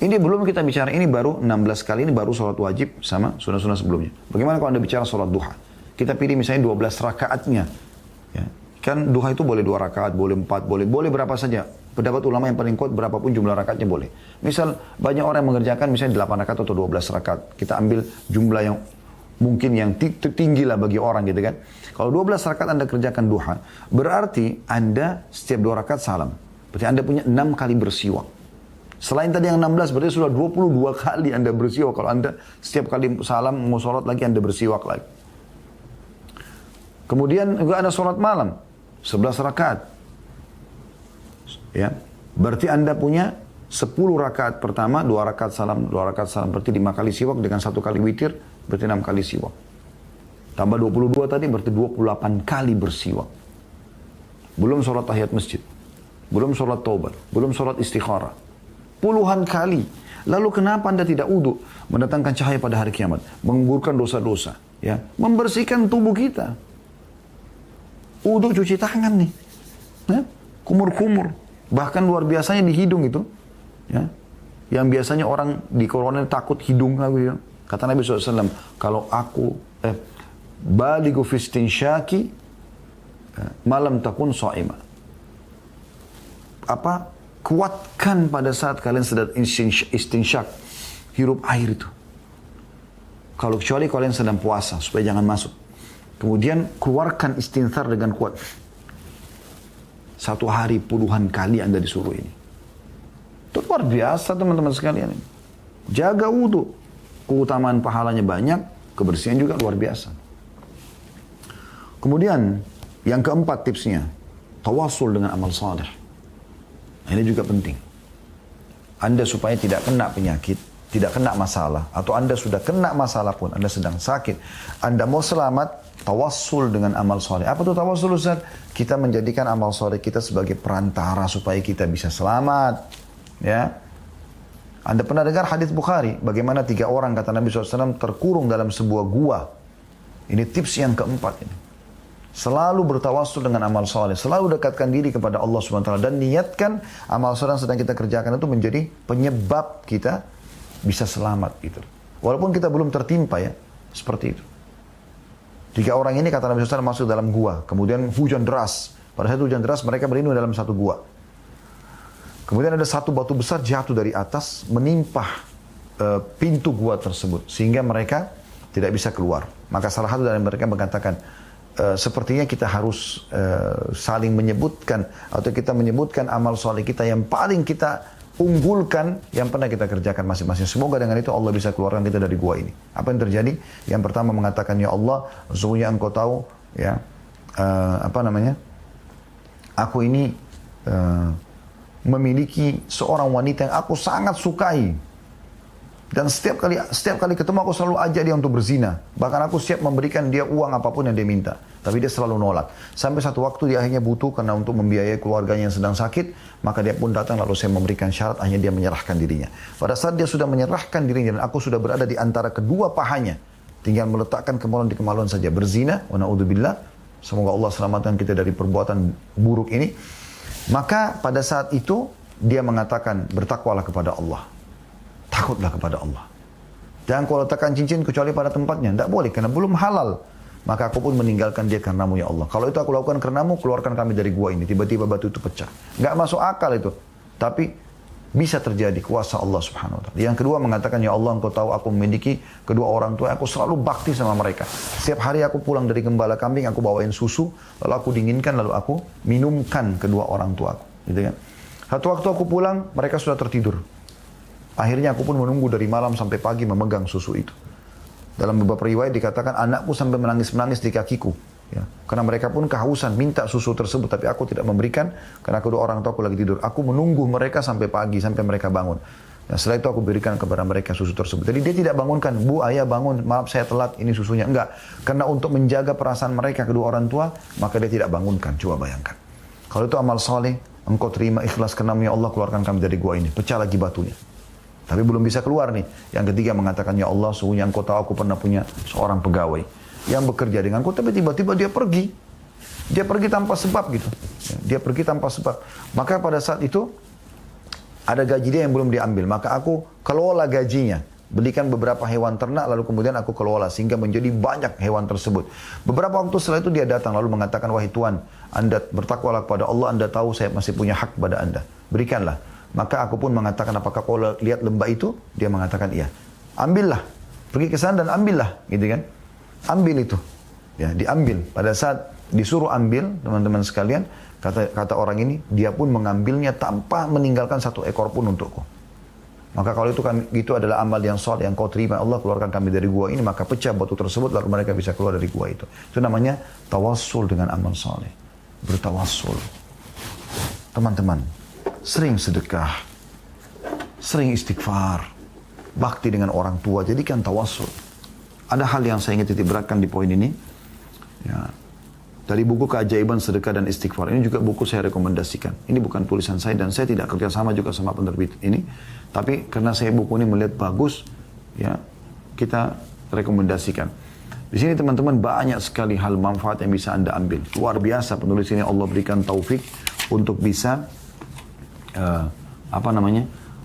Ini belum kita bicara, ini baru 16 kali, ini baru sholat wajib sama sunnah-sunnah sebelumnya. Bagaimana kalau Anda bicara sholat duha? Kita pilih misalnya 12 rakaatnya. Ya. Kan duha itu boleh 2 rakaat, boleh 4, boleh berapa saja. Pendapat ulama yang paling kuat berapapun jumlah rakaatnya boleh. Misal banyak orang yang mengerjakan misalnya 8 rakaat atau 12 rakaat. Kita ambil jumlah yang mungkin yang tinggi lah bagi orang gitu kan. Kalau 12 rakaat Anda kerjakan duha, berarti Anda setiap 2 rakaat salam. Berarti Anda punya 6 kali bersiwak. Selain tadi yang 16, berarti sudah 22 kali Anda bersiwak. Kalau Anda setiap kali salam mau sholat lagi Anda bersiwak lagi. Kemudian juga ada sholat malam, 11 rakaat. Ya, berarti Anda punya 10 rakaat pertama, 2 rakaat salam, 2 rakaat salam. Berarti 5 kali siwak dengan 1 kali witir, berarti 6 kali siwak. Tambah 22 tadi berarti 28 kali bersiwak. Belum sholat tahiyat masjid. Belum sholat taubat. Belum sholat istikharah. Puluhan kali. Lalu kenapa Anda tidak wudu? Mendatangkan cahaya pada hari kiamat. Menggugurkan dosa-dosa. Ya, membersihkan tubuh kita. Wudu cuci tangan nih. Ya, kumur-kumur. Bahkan luar biasanya di hidung itu. Ya, yang biasanya orang di corona takut hidung. Kata Nabi SAW, kalau aku baligu fistinsyaki malam takun so'ima. Kuatkan pada saat kalian sedang istinsyak, hirup air itu. Kalau kecuali kalian sedang puasa, supaya jangan masuk. Kemudian keluarkan istinsar dengan kuat. 1 hari puluhan kali Anda disuruh ini. Itu luar biasa teman-teman sekalian. Jaga wudu. Keutamaan pahalanya banyak, kebersihan juga luar biasa. Kemudian yang keempat tipsnya, tawassul dengan amal saleh. Ini juga penting. Anda supaya tidak kena penyakit, tidak kena masalah, atau Anda sudah kena masalah pun, Anda sedang sakit, Anda mau selamat, tawassul dengan amal soleh. Apa itu tawassul, Ustaz? Kita menjadikan amal soleh kita sebagai perantara supaya kita bisa selamat. Ya, Anda pernah dengar hadis Bukhari, bagaimana 3 orang kata Nabi SAW terkurung dalam sebuah gua. Ini tips yang keempat ini. Selalu bertawassul dengan amal soleh, selalu dekatkan diri kepada Allah SWT dan niatkan amal soleh yang sedang kita kerjakan itu menjadi penyebab kita bisa selamat gitu. Walaupun kita belum tertimpa ya, seperti itu. 3 orang ini kata Nabi SAW masuk dalam gua. Kemudian hujan deras. Pada saat hujan deras mereka berlindung dalam satu gua. Kemudian ada satu batu besar jatuh dari atas menimpa pintu gua tersebut. Sehingga mereka tidak bisa keluar. Maka salah satu dari mereka mengatakan, sepertinya kita harus saling menyebutkan. Atau kita menyebutkan amal soleh kita yang paling kita unggulkan yang pernah kita kerjakan masing-masing. Semoga dengan itu Allah bisa keluarkan kita dari gua ini. Apa yang terjadi? Yang pertama mengatakan, ya Allah, sesungguhnya Engkau tahu, ya, aku ini memiliki seorang wanita yang aku sangat sukai. Dan setiap kali ketemu aku selalu ajak dia untuk berzina. Bahkan aku siap memberikan dia uang apapun yang dia minta. Tapi dia selalu nolak. Sampai satu waktu dia akhirnya butuh karena untuk membiayai keluarganya yang sedang sakit. Maka dia pun datang lalu saya memberikan syarat, akhirnya dia menyerahkan dirinya. Pada saat dia sudah menyerahkan dirinya dan aku sudah berada di antara kedua pahanya. Tinggal meletakkan kemaluan saja. Berzina, wa na'udzubillah. Semoga Allah selamatkan kita dari perbuatan buruk ini. Maka pada saat itu dia mengatakan, bertakwalah kepada Allah. Takutlah kepada Allah. Jangan kau letakkan cincin kecuali pada tempatnya. Tidak boleh karena belum halal. Maka aku pun meninggalkan dia karenamu ya Allah. Kalau itu aku lakukan karenamu, keluarkan kami dari gua ini. Tiba-tiba batu itu pecah. Nggak masuk akal itu. Tapi bisa terjadi kuasa Allah subhanahu wa ta'ala. Yang kedua mengatakan, ya Allah engkau tahu aku memiliki kedua orang tua. Aku selalu bakti sama mereka. Setiap hari aku pulang dari gembala kambing, aku bawain susu. Lalu aku dinginkan, lalu aku minumkan kedua orang tua aku. Gitu kan. Satu waktu aku pulang, mereka sudah tertidur. Akhirnya aku pun menunggu dari malam sampai pagi memegang susu itu. Dalam beberapa riwayat dikatakan anakku sampai menangis-menangis di kakiku. Ya. Karena mereka pun kehausan minta susu tersebut. Tapi aku tidak memberikan karena kedua orang tua aku lagi tidur. Aku menunggu mereka sampai pagi, sampai mereka bangun. Dan setelah itu aku berikan kepada mereka susu tersebut. Jadi dia tidak bangunkan, bu ayah bangun, maaf saya telat, ini susunya. Enggak. Karena untuk menjaga perasaan mereka kedua orang tua, maka dia tidak bangunkan. Coba bayangkan. Kalau itu amal soleh, engkau terima ikhlas karenamu ya Allah, keluarkan kami dari gua ini. Pecah lagi batunya. Tapi belum bisa keluar nih. Yang ketiga mengatakan, ya Allah, sungguhnya engkau tahu aku pernah punya seorang pegawai yang bekerja denganku, tapi tiba-tiba dia pergi. Dia pergi tanpa sebab gitu. Dia pergi tanpa sebab. Maka pada saat itu, ada gaji dia yang belum diambil. Maka aku kelola gajinya. Belikan beberapa hewan ternak, lalu kemudian aku kelola. Sehingga menjadi banyak hewan tersebut. Beberapa waktu setelah itu dia datang, lalu mengatakan, wahai Tuhan, Anda bertakwalah kepada Allah, Anda tahu saya masih punya hak pada Anda. Berikanlah. Maka aku pun mengatakan, apakah kau lihat lembah itu? Dia mengatakan, iya. Ambillah. Pergi ke sana dan ambillah. Gitu kan. Ambil itu. Ya, diambil. Pada saat disuruh ambil, teman-teman sekalian, kata orang ini, dia pun mengambilnya tanpa meninggalkan satu ekor pun untukku. Maka kalau itu adalah amal yang soleh yang kau terima, Allah keluarkan kami dari gua ini, maka pecah batu tersebut, lalu mereka bisa keluar dari gua itu. Itu namanya tawassul dengan amal soleh. Bertawassul. Teman-teman, sering sedekah, sering istighfar, bakti dengan orang tua, jadikan tawassul. Ada hal yang saya ingin titik beratkan di poin ini. Ya. Dari buku Keajaiban Sedekah dan Istighfar. Ini juga buku saya rekomendasikan. Ini bukan tulisan saya dan saya tidak kerjasama juga sama penerbit ini. Tapi karena saya buku ini melihat bagus, ya kita rekomendasikan. Di sini teman-teman banyak sekali hal manfaat yang bisa Anda ambil. Luar biasa penulis ini, Allah berikan taufik untuk bisa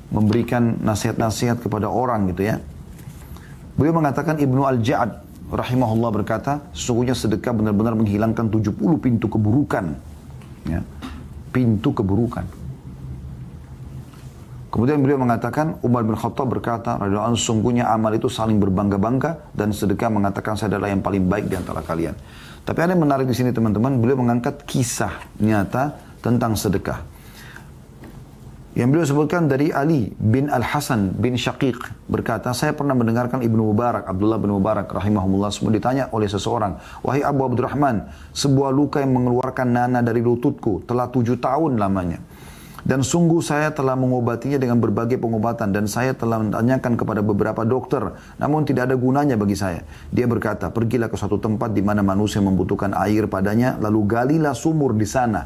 memberikan nasihat-nasihat kepada orang gitu ya. Beliau mengatakan, Ibnu Al-Ja'ad rahimahullah berkata, sesungguhnya sedekah benar-benar menghilangkan 70 pintu keburukan. Ya. Pintu keburukan. Kemudian beliau mengatakan, Umar bin Khattab berkata, radhiyallahu anhu, sesungguhnya amal itu saling berbangga-bangga dan sedekah mengatakan saya adalah yang paling baik di antara kalian. Tapi ada yang menarik di sini teman-teman, beliau mengangkat kisah nyata tentang sedekah. Yang beliau sebutkan dari Ali bin Al-Hasan bin Syaqiq berkata, saya pernah mendengarkan Ibnu Mubarak, Abdullah bin Mubarak rahimahullah, ditanya oleh seseorang, wahai Abu Abdurrahman, sebuah luka yang mengeluarkan nanah dari lututku telah 7 tahun lamanya. Dan sungguh saya telah mengobatinya dengan berbagai pengobatan dan saya telah menanyakan kepada beberapa dokter, namun tidak ada gunanya bagi saya. Dia berkata, pergilah ke suatu tempat di mana manusia membutuhkan air padanya, lalu galilah sumur di sana.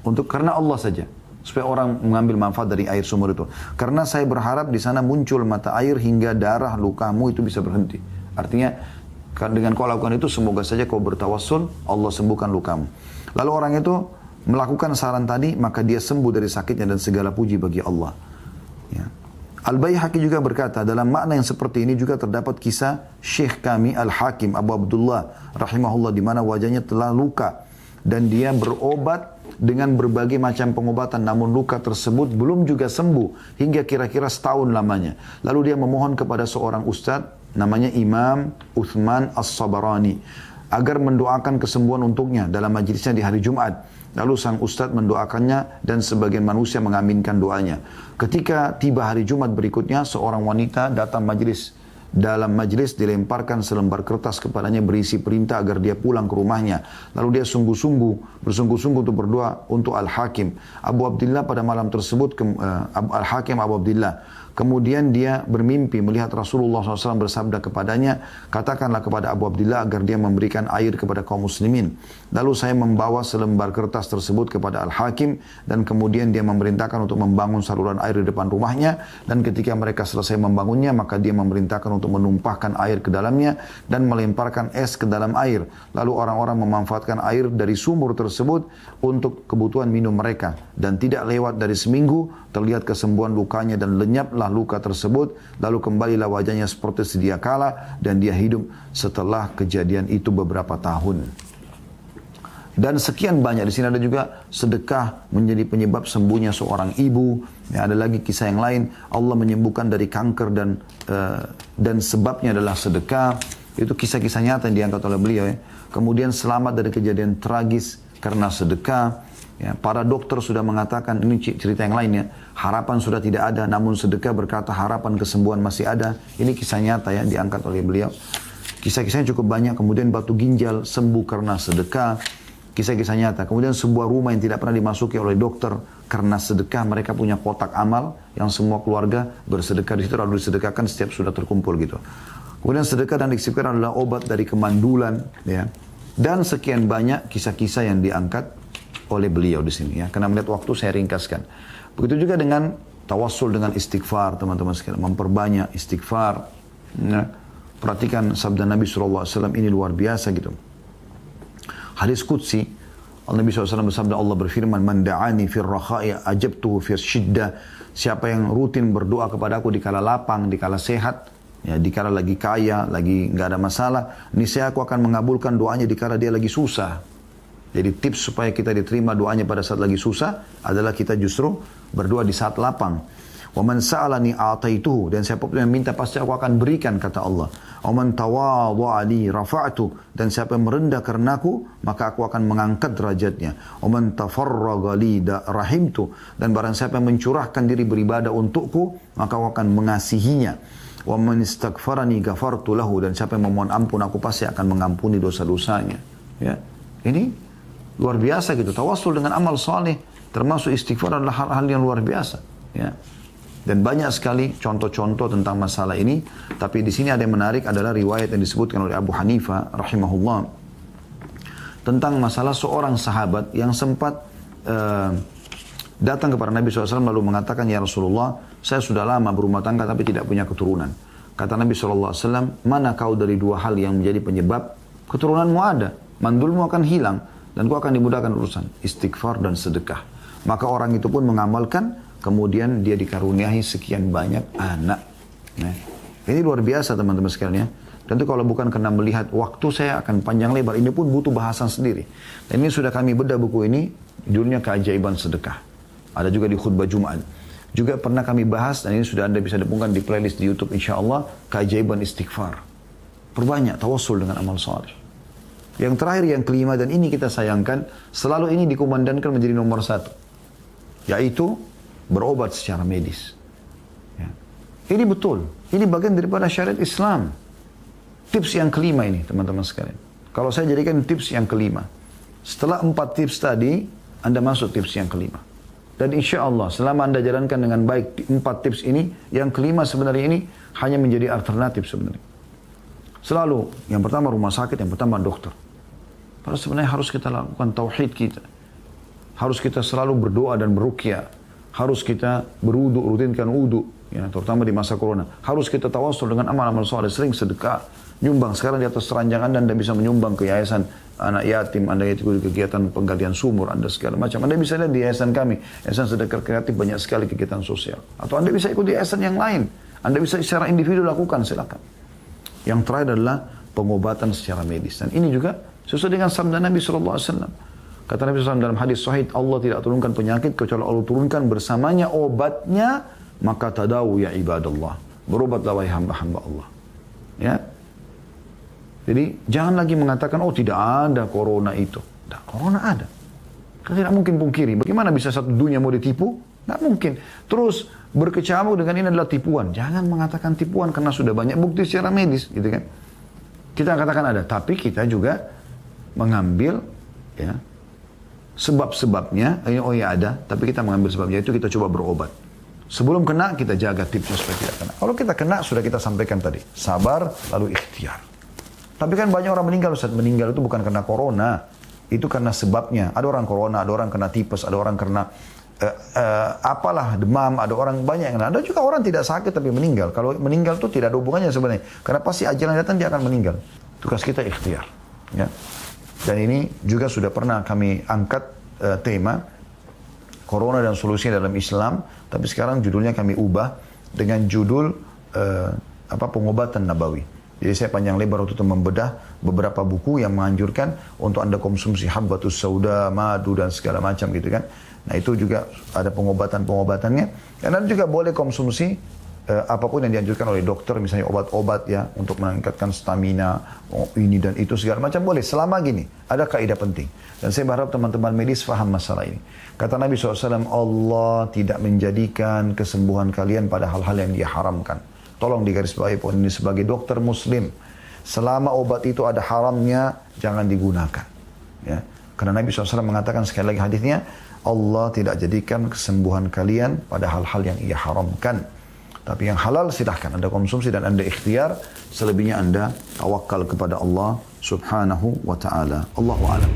Karena Allah saja. Supaya orang mengambil manfaat dari air sumur itu. Karena saya berharap di sana muncul mata air hingga darah lukamu itu bisa berhenti. Artinya dengan kau lakukan itu semoga saja kau bertawassul, Allah sembuhkan lukamu. Lalu orang itu melakukan saran tadi, maka dia sembuh dari sakitnya dan segala puji bagi Allah. Ya. Al-Baihaqi juga berkata, dalam makna yang seperti ini juga terdapat kisah Syekh kami Al-Hakim Abu Abdullah rahimahullah, di mana wajahnya telah luka dan dia berobat dengan berbagai macam pengobatan, namun luka tersebut belum juga sembuh hingga kira-kira setahun lamanya. Lalu dia memohon kepada seorang ustadz namanya Imam Uthman As-Sabarani agar mendoakan kesembuhan untuknya dalam majlisnya di hari Jumat. Lalu sang ustadz mendoakannya dan sebagian manusia mengaminkan doanya. Ketika tiba hari Jumat berikutnya, seorang wanita datang majlis. Dalam majlis dilemparkan selembar kertas kepadanya berisi perintah agar dia pulang ke rumahnya. Lalu dia bersungguh-sungguh untuk berdoa untuk Al-Hakim Abu Abdullah pada malam tersebut. Al-Hakim Abu Abdullah. Kemudian dia bermimpi melihat Rasulullah SAW bersabda kepadanya, katakanlah kepada Abu Abdullah agar dia memberikan air kepada kaum muslimin. Lalu saya membawa selembar kertas tersebut kepada Al-Hakim dan kemudian dia memerintahkan untuk membangun saluran air di depan rumahnya. Dan ketika mereka selesai membangunnya, maka dia memerintahkan untuk menumpahkan air ke dalamnya dan melemparkan es ke dalam air. Lalu orang-orang memanfaatkan air dari sumur tersebut untuk kebutuhan minum mereka. Dan tidak lewat dari seminggu, terlihat kesembuhan lukanya dan lenyaplah luka tersebut. Lalu kembalilah wajahnya seperti sedia kala dan dia hidup setelah kejadian itu beberapa tahun. Dan sekian banyak. Di sini ada juga sedekah menjadi penyebab sembuhnya seorang ibu. Ya, ada lagi kisah yang lain. Allah menyembuhkan dari kanker dan sebabnya adalah sedekah. Itu kisah-kisah nyata yang diangkat oleh beliau. Ya. Kemudian selamat dari kejadian tragis karena sedekah. Ya, para dokter sudah mengatakan, ini cerita yang lain ya, harapan sudah tidak ada, namun sedekah berkata harapan kesembuhan masih ada. Ini kisah nyata ya, diangkat oleh beliau. Kisah-kisahnya cukup banyak. Kemudian batu ginjal sembuh karena sedekah. Kisah-kisah nyata. Kemudian sebuah rumah yang tidak pernah dimasuki oleh dokter karena sedekah. Mereka punya kotak amal yang semua keluarga bersedekah di situ, lalu disedekahkan setiap sudah terkumpul gitu. Kemudian sedekah dan istighfar adalah obat dari kemandulan ya. Dan sekian banyak kisah-kisah yang diangkat oleh beliau di sini ya. Karena melihat waktu saya ringkaskan. Begitu juga dengan tawassul dengan istighfar, teman-teman sekalian, memperbanyak istighfar. Ya. Perhatikan sabda Nabi SAW ini luar biasa gitu. Hadis qudsi, Nabi SAW bersabda, Allah berfirman, "Man da'ani fir rakha'i ajabtuhu fir syiddah." Siapa yang rutin berdoa kepada aku di kala lapang, di kala sehat, ya, di kala lagi kaya, lagi nggak ada masalah, niscaya aku akan mengabulkan doanya di kala dia lagi susah. Jadi tips supaya kita diterima doanya pada saat lagi susah adalah kita justru berdoa di saat lapang. Wa man sa'alani a'taituhu, dan siapa pun yang minta pasti aku akan berikan, kata Allah. Wa man tawadha'a li rafa'tu, dan siapa yang merendah karenaku maka aku akan mengangkat derajatnya. Wa man tafarraga li rahimtu, dan barang siapa yang mencurahkan diri beribadah untukku maka aku akan mengasihinya. Wa man istaghfarani ghafartu lahu, dan siapa yang memohon ampun aku pasti akan mengampuni dosa-dosanya. Ya. Ini luar biasa gitu. Tawassul dengan amal saleh termasuk istighfar adalah hal-hal yang luar biasa. Ya. Dan banyak sekali contoh-contoh tentang masalah ini. Tapi di sini ada yang menarik adalah riwayat yang disebutkan oleh Abu Hanifah rahimahullah tentang masalah seorang sahabat yang sempat datang kepada Nabi SAW lalu mengatakan, "Ya Rasulullah, saya sudah lama berumah tangga tapi tidak punya keturunan." Kata Nabi SAW, "Mana kau dari dua hal yang menjadi penyebab keturunanmu ada? Mandulmu akan hilang dan kau akan dimudahkan urusan, istighfar dan sedekah." Maka orang itu pun mengamalkan, kemudian dia dikaruniai sekian banyak anak. Nah, ini luar biasa teman-teman sekalian ya. Tentu kalau bukan karena melihat waktu saya akan panjang lebar, ini pun butuh bahasan sendiri. Dan ini sudah kami bedah buku ini, judulnya Keajaiban Sedekah. Ada juga di khutbah Jumat. Juga pernah kami bahas, dan ini sudah Anda bisa temukan di playlist di YouTube insyaAllah, Keajaiban Istighfar. Perbanyak tawassul dengan amal saleh. Yang terakhir, yang kelima, dan ini kita sayangkan, selalu ini dikumandangkan menjadi nomor satu. Yaitu berobat secara medis. Ya. Ini betul. Ini bagian daripada syariat Islam. Tips yang kelima ini, teman-teman sekalian. Kalau saya jadikan tips yang kelima. Setelah 4 tips tadi, Anda masuk tips yang kelima. Dan insya Allah, selama Anda jalankan dengan baik 4 tips ini, yang kelima sebenarnya ini hanya menjadi alternatif sebenarnya. Selalu, yang pertama rumah sakit, yang pertama dokter. Padahal sebenarnya harus kita lakukan tauhid kita. Harus kita selalu berdoa dan beruqyah. Harus kita berudu, rutinkan wudu, ya, terutama di masa corona. Harus kita tawassul dengan amal-amal soleh, sering sedekah, nyumbang. Sekarang di atas ranjang Anda bisa menyumbang ke yayasan anak yatim, Anda ikut kegiatan penggalian sumur, Anda segala macam. Anda bisa lihat di yayasan kami, yayasan sedekah kreatif, banyak sekali kegiatan sosial. Atau Anda bisa ikut di yayasan yang lain. Anda bisa secara individu lakukan, silakan. Yang terakhir adalah pengobatan secara medis. Dan ini juga sesuai dengan sabda Nabi SAW. Kata Nabi SAW dalam hadis sahih, Allah tidak turunkan penyakit kecuali Allah turunkan bersamanya obatnya, maka tadawu ya ibadallah. Berobatlah wahai hamba-hamba Allah. Ya. Jadi jangan lagi mengatakan, oh tidak ada corona itu. Nah, corona ada. Kita tidak mungkin pungkiri. Bagaimana bisa satu dunia mau ditipu? Tidak mungkin. Terus berkecamuk dengan ini adalah tipuan. Jangan mengatakan tipuan karena sudah banyak bukti secara medis, gitu kan? Kita katakan ada, tapi kita juga mengambil ya sebab-sebabnya. Oh ya ada, tapi kita mengambil sebabnya itu kita coba berobat. Sebelum kena kita jaga tipsnya supaya tidak kena. Kalau kita kena sudah kita sampaikan tadi, sabar lalu ikhtiar. Tapi kan banyak orang meninggal, Ustaz. Meninggal itu bukan karena corona, itu karena sebabnya. Ada orang corona, ada orang kena tipes, ada orang kena apalah demam, ada orang banyak yang kena. Ada juga orang tidak sakit tapi meninggal. Kalau meninggal itu tidak ada hubungannya sebenarnya, karena pasti ajalan datang dia akan meninggal. Tugas kita ikhtiar. Ya. Dan ini juga sudah pernah kami angkat tema Corona dan solusinya dalam Islam, tapi sekarang judulnya kami ubah dengan judul pengobatan nabawi. Jadi saya panjang lebar untuk membedah beberapa buku yang menganjurkan untuk Anda konsumsi habbatus sauda, madu dan segala macam gitu kan. Nah itu juga ada pengobatan-pengobatannya. Dan Anda juga boleh konsumsi apapun yang dianjurkan oleh dokter, misalnya obat-obat ya untuk meningkatkan stamina, ini dan itu segala macam boleh. Selama gini, ada kaidah penting. Dan saya berharap teman-teman medis faham masalah ini. Kata Nabi SAW, Allah tidak menjadikan kesembuhan kalian pada hal-hal yang dia haramkan. Tolong digarisbawahi poin ini sebagai dokter muslim. Selama obat itu ada haramnya, jangan digunakan. Ya. Karena Nabi SAW mengatakan sekali lagi hadisnya, Allah tidak jadikan kesembuhan kalian pada hal-hal yang ia haramkan. Tapi yang halal silahkan Anda konsumsi dan Anda ikhtiar. Selebihnya Anda tawakal kepada Allah subhanahu wa ta'ala. Allahu a'lam.